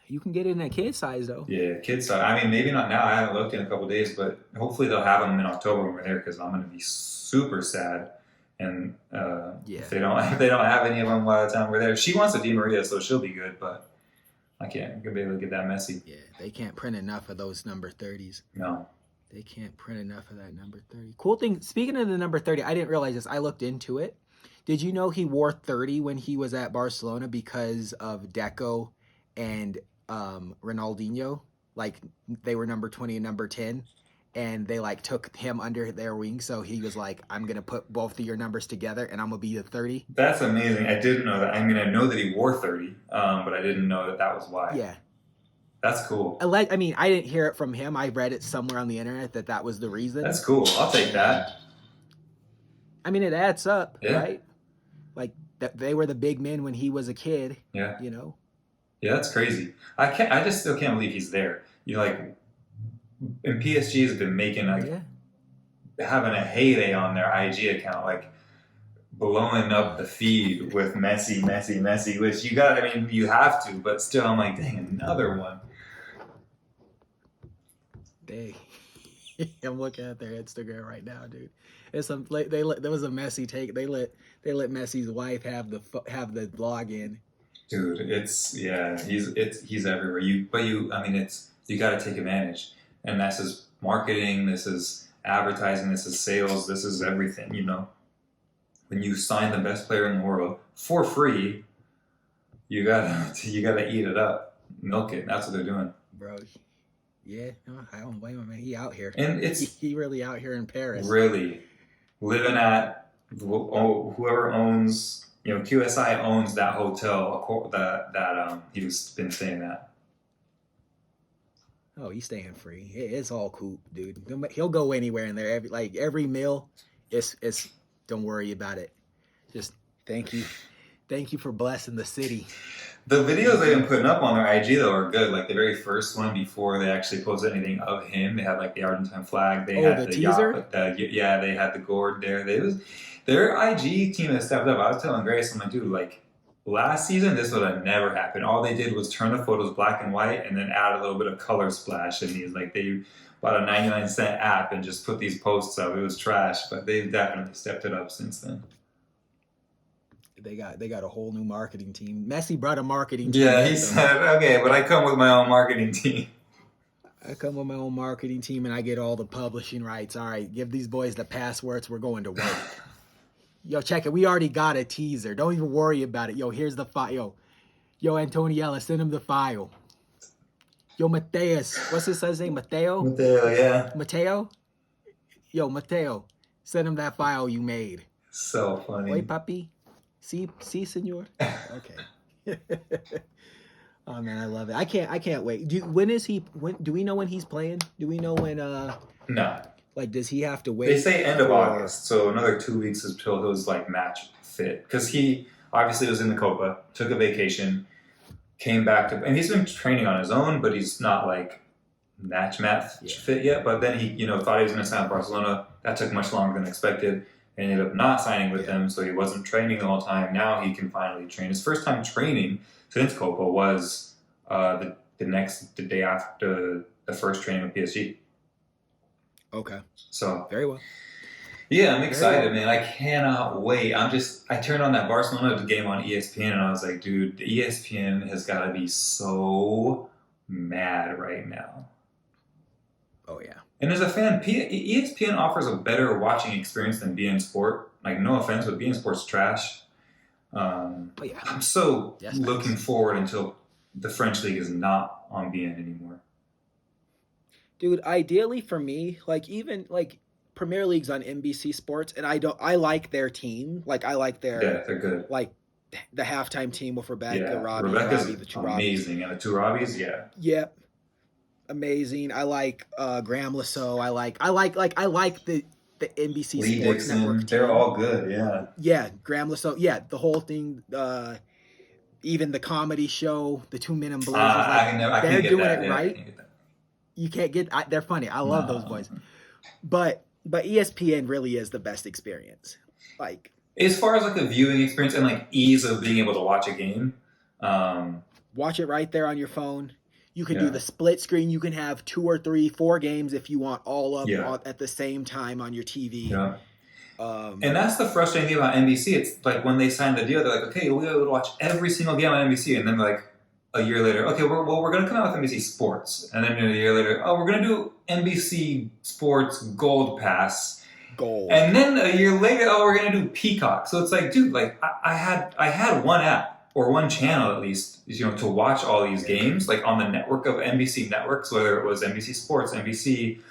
You can get it in a kid size, though. Yeah, kid size. I mean, maybe not now. I haven't looked in a couple of days, but hopefully they'll have them in October when we're there, because I'm going to be super sad. And if they don't have any of them by the time we're there. She wants a Di Maria, so she'll be good, but I can't. I'm going to be able to get that Messi. Yeah, they can't print enough of those number 30s. No. They can't print enough of that number 30. Cool thing, speaking of the number 30, I didn't realize this. I looked into it. Did you know he wore 30 when he was at Barcelona because of Deco and Ronaldinho? Like, they were number 20 and number 10, and they like took him under their wing. So he was like, I'm going to put both of your numbers together and I'm going to be the 30. That's amazing. I didn't know that. I mean, I know that he wore 30, but I didn't know that was why. Yeah. That's cool. I mean, I didn't hear it from him. I read it somewhere on the internet that was the reason. That's cool. I'll take that. I mean, it adds up, right? Like, they were the big men when he was a kid. Yeah. You know? Yeah, that's crazy. I just still can't believe he's there. You know, like, and PSG has been making having a heyday on their IG account, like blowing up the feed with Messi, which you have to, but still, I'm like, dang, another one. Dang. I'm looking at their Instagram right now, dude. It's there was a Messi take. They let Messi's wife have the login. Dude, he's everywhere. You got to take advantage, and this is marketing, this is advertising, this is sales, this is everything. You know, when you sign the best player in the world for free, you gotta eat it up, milk it. That's what they're doing, bro. Yeah, no, I don't blame him, man. He out here, and he really out here in Paris, really living at whoever owns. You know, QSI owns that hotel that he's been staying at. Oh, he's staying free. It's all cool, dude. He'll go anywhere in there. Every meal, it's don't worry about it. Just thank you for blessing the city. The videos they've been putting up on their IG though are good. Like the very first one before they actually posted anything of him, they had like the Argentine flag. They had the teaser. They had the gourd there. Their IG team has stepped up. I was telling Grace, I'm like, dude, like last season, this would have never happened. All they did was turn the photos black and white and then add a little bit of color splash in these. Like they bought a 99-cent app and just put these posts up. It was trash, but they've definitely stepped it up since then. They got a whole new marketing team. Messi brought a marketing team. Yeah, he said, okay, but I come with my own marketing team. I come with my own marketing team and I get all the publishing rights. All right, give these boys the passwords. We're going to work. Yo, check it. We already got a teaser. Don't even worry about it. Yo, here's the file. Yo, Antoniella, send him the file. Yo, Mateus. What's his son's name? Mateo? Mateo, yeah. Mateo? Yo, Mateo, send him that file you made. So funny. Wait, papi. See, senor? Okay. Oh man, I love it. I can't wait. Do we know when he's playing? Do we know when No. Like, does he have to wait? They say end of August, so another 2 weeks until he was like match fit. Because he obviously was in the Copa, took a vacation, came back to, and he's been training on his own, but he's not like match fit yet. But then he, thought he was going to sign with Barcelona. That took much longer than expected. And ended up not signing with them, so he wasn't training the whole time. Now he can finally train. His first time training since Copa was the day after the first training with PSG. Okay. So very well. Yeah, I'm excited, man. I cannot wait. I turned on that Barcelona game on ESPN and I was like, dude, the ESPN has got to be so mad right now. Oh, yeah. And as a fan, ESPN offers a better watching experience than beIN Sport. Like, no offense, but beIN Sport's trash. I'm so looking forward until the French League is not on beIN anymore. Dude, ideally for me, like even like Premier League's on NBC Sports, and I like their team. Like I like their they're good. Like the halftime team with Rebecca, Robbie, Rebecca's the two amazing, and the two Robbies, Yep, amazing. I like Graham Lasso. I like the NBC Lee Sports Dixon. Network team. They're all good, yeah. Yeah, Graham Lasso. Yeah, the whole thing. Even the comedy show, the 2 Men in Black. They're doing it right. You can't get. They're funny. I love those boys. But ESPN really is the best experience. Like as far as like a viewing experience and like ease of being able to watch a game. Watch it right there on your phone. You can do the split screen. You can have 2 or 3, 4 games if you want all of them at the same time on your TV. Yeah. And that's the frustrating thing about NBC. It's like when they signed the deal, they're like, okay, we'll be able to watch every single game on NBC. And then like a year later, okay, we're going to come out with NBC Sports. And then a year later, we're going to do NBC Sports Gold Pass. Gold. And then a year later, we're going to do Peacock. So it's like, dude, like I had one app or one channel at least, to watch all these games, like on the network of NBC networks, whether it was NBC Sports, NBC,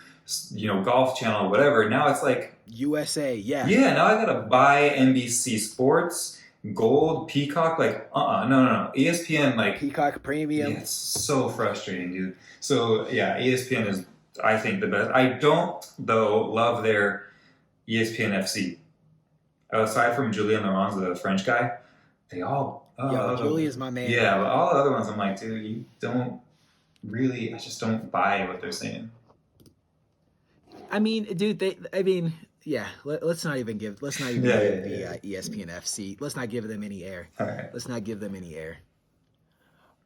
Golf Channel, whatever. Now it's like USA, yeah. Yeah, now I gotta buy NBC Sports, Gold, Peacock, like no. ESPN, like Peacock Premium. Yeah, it's so frustrating, dude. So yeah, ESPN is I think the best. I don't though love their ESPN FC. Aside from Julien Laurent, the French guy, they all Julien's my man. Yeah, but all the other ones I'm like, dude, you don't really I just don't buy what they're saying. I mean, dude, let's not even give the ESPN FC. Let's not give them any air. All right. Let's not give them any air.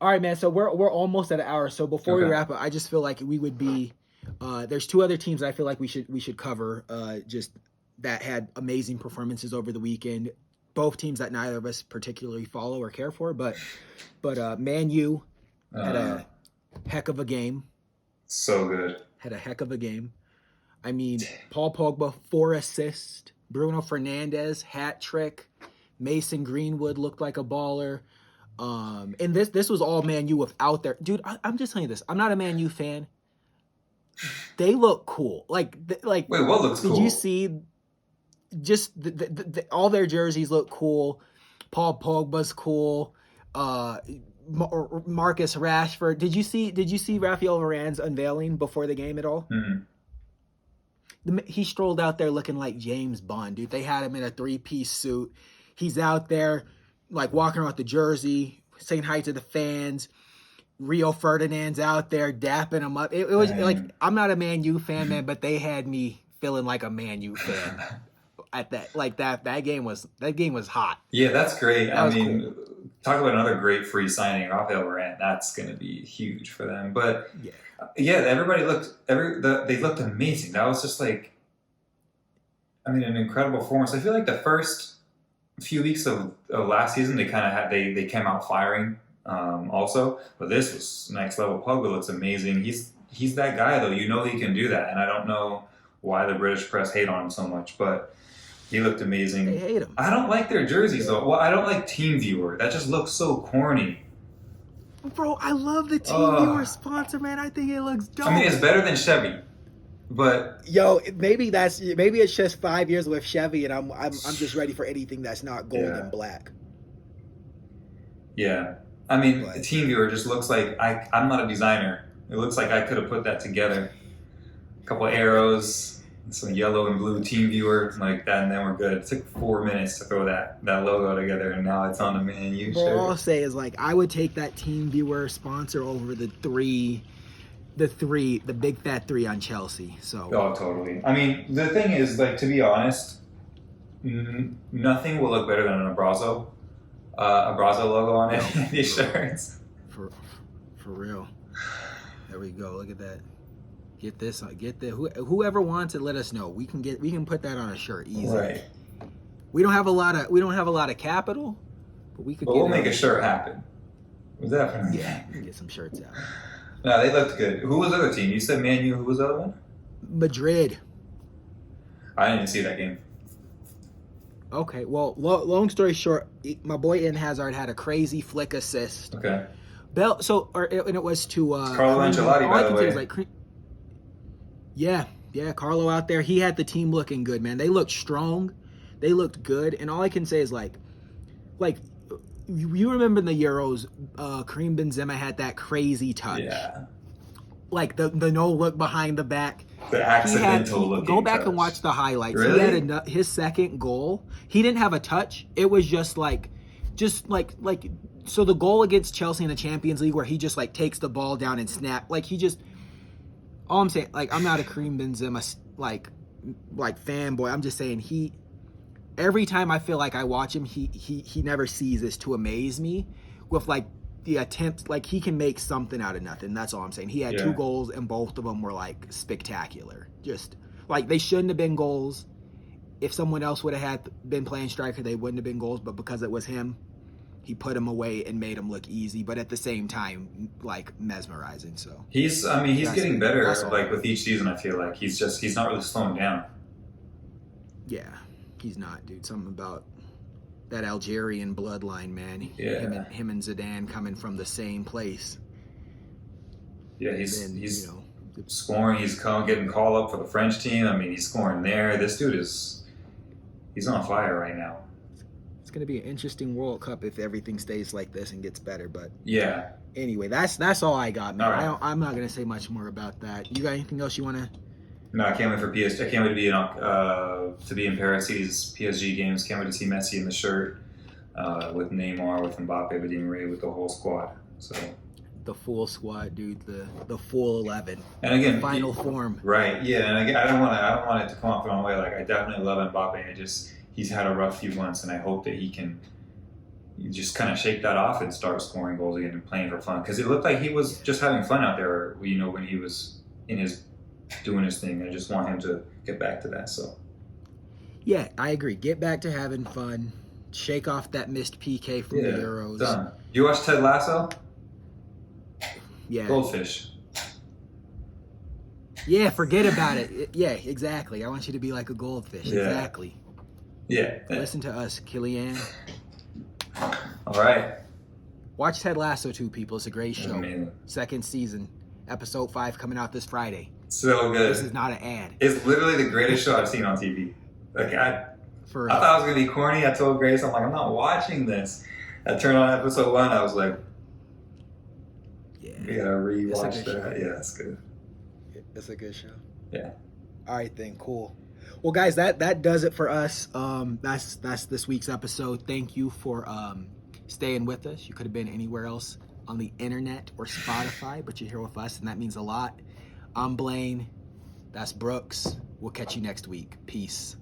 All right, man. So we're almost at an hour. So before we wrap up, I just feel like we would be. There's 2 other teams that I feel like we should cover. Just that had amazing performances over the weekend. Both teams that neither of us particularly follow or care for, but Man U had a heck of a game. So good. Had a heck of a game. I mean, Paul Pogba, 4 assists. Bruno Fernandes, hat trick. Mason Greenwood looked like a baller. And this was all Man U without their... Dude, I'm just telling you this. I'm not a Man U fan. They look cool. Wait, what looks cool? Did you see... Just all their jerseys look cool. Paul Pogba's cool. Marcus Rashford. Did you see Raphael Varane's unveiling before the game at all? Mm-hmm. He strolled out there looking like James Bond, dude. They had him in a 3-piece suit. He's out there, like, walking around with the jersey, saying hi to the fans. Rio Ferdinand's out there dapping him up. It was like, I'm not a Man U fan, man, but they had me feeling like a Man U fan at that. Like that game was hot. Yeah, that's great. That was cool. talk about another great free signing, Rafael Varane. That's going to be huge for them. But Yeah. yeah, everybody they looked amazing. That was just like, I mean, an incredible performance. I feel like the first few weeks of last season, they kind of had they came out firing also, but this was next level. Pogba looks amazing. He's that guy though. You know he can do that, and I don't know why the British press hate on him so much, but he looked amazing. They hate him. I don't like their jerseys though. Well, I don't like TeamViewer. That just looks so corny. Bro, I love the TeamViewer sponsor, man. I think it looks dope. I mean, it's better than Chevy, but yo, maybe it's just 5 years with Chevy, and I'm just ready for anything that's not gold and black. Yeah, I mean, TeamViewer just looks like I'm not a designer. It looks like I could have put that together. A couple of arrows, some yellow and blue TeamViewer like that, and then we're good. It took 4 minutes to throw that logo together, and now it's on the Man U shirt. All I'll say is, like, I would take that TeamViewer sponsor over the big fat three on Chelsea. So. Oh, totally. I mean, the thing is, like, to be honest, nothing will look better than an Abrazo logo on any of these shirts. For real. There we go. Look at that. Whoever wants it, let us know. We can put that on a shirt easy. Right. We don't have a lot of capital, but we could. But we'll make a shirt happen. Definitely. Yeah, we can get some shirts out. No, they looked good. Who was the other team? You said Man U. Who was the other one? Madrid. I didn't even see that game. Okay, well, long story short, my boy Eden Hazard had a crazy flick assist. Okay. And it was to Carlo Ancelotti, by the way. Yeah, Carlo out there. He had the team looking good, man. They looked strong. They looked good, and all I can say is like you remember in the Euros, Karim Benzema had that crazy touch. Yeah. Like the no look behind the back. The accidental looking Go back touch. and watch the highlights. Really? He had his second goal. He didn't have a touch. It was just like so the goal against Chelsea in the Champions League where he just like takes the ball down and snap. Like he just all I'm saying, like I'm not a Karim Benzema like fanboy. I'm just saying every time I feel like I watch him, he never ceases to amaze me with like the attempt, like he can make something out of nothing. That's all I'm saying. He had 2 goals and both of them were like spectacular. Just like they shouldn't have been goals. If someone else would have been playing striker, they wouldn't have been goals. But because it was him, he put him away and made him look easy. But at the same time, like mesmerizing. So he's getting better. Like with each season, I feel like he's not really slowing down. Yeah, he's not, dude. Something about that Algerian bloodline, man. Yeah. Him and Zidane coming from the same place. Yeah, he's scoring. He's getting called up for the French team. I mean, he's scoring there. This dude he's on fire right now. It's going to be an interesting World Cup if everything stays like this and gets better. But yeah. Anyway, that's all I got, man. All right. I'm not going to say much more about that. You got anything else you want to? No, I can't wait for PSG. I can't wait to be in Paris, see these PSG games. Can't wait to see Messi in the shirt with Neymar, with Mbappe, with Di Maria, with the whole squad. So the full squad, dude. The full 11. And again, final form. Right. Yeah. And again, I don't want it to come off the wrong way. Like I definitely love Mbappe. He's had a rough few months, and I hope that he can just kind of shake that off and start scoring goals again and playing for fun. Because it looked like he was just having fun out there. When he was doing his thing. I just want him to get back to that. So yeah, I agree. Get back to having fun. Shake off that missed PK from the Euros. Done. You watch Ted Lasso? Yeah. Goldfish. Yeah, forget about it. Yeah, exactly. I want you to be like a goldfish. Yeah. Exactly. Yeah. Listen to us, Killian. All right. Watch Ted Lasso too, people. It's a great show. Amazing. 2nd season, episode 5 coming out this Friday. So good. This is not an ad. It's literally the greatest show I've seen on TV. Like I For thought it was gonna be corny. I told Grace, I'm like, I'm not watching this. I turned on episode 1. I was like, yeah, we gotta rewatch that. Show. Yeah, it's good. It's a good show. Yeah. All right, then, cool. Well, guys, that does it for us. That's this week's episode. Thank you for staying with us. You could have been anywhere else on the internet or Spotify, but you're here with us, and that means a lot. I'm Blaine. That's Brooks. We'll catch you next week. Peace.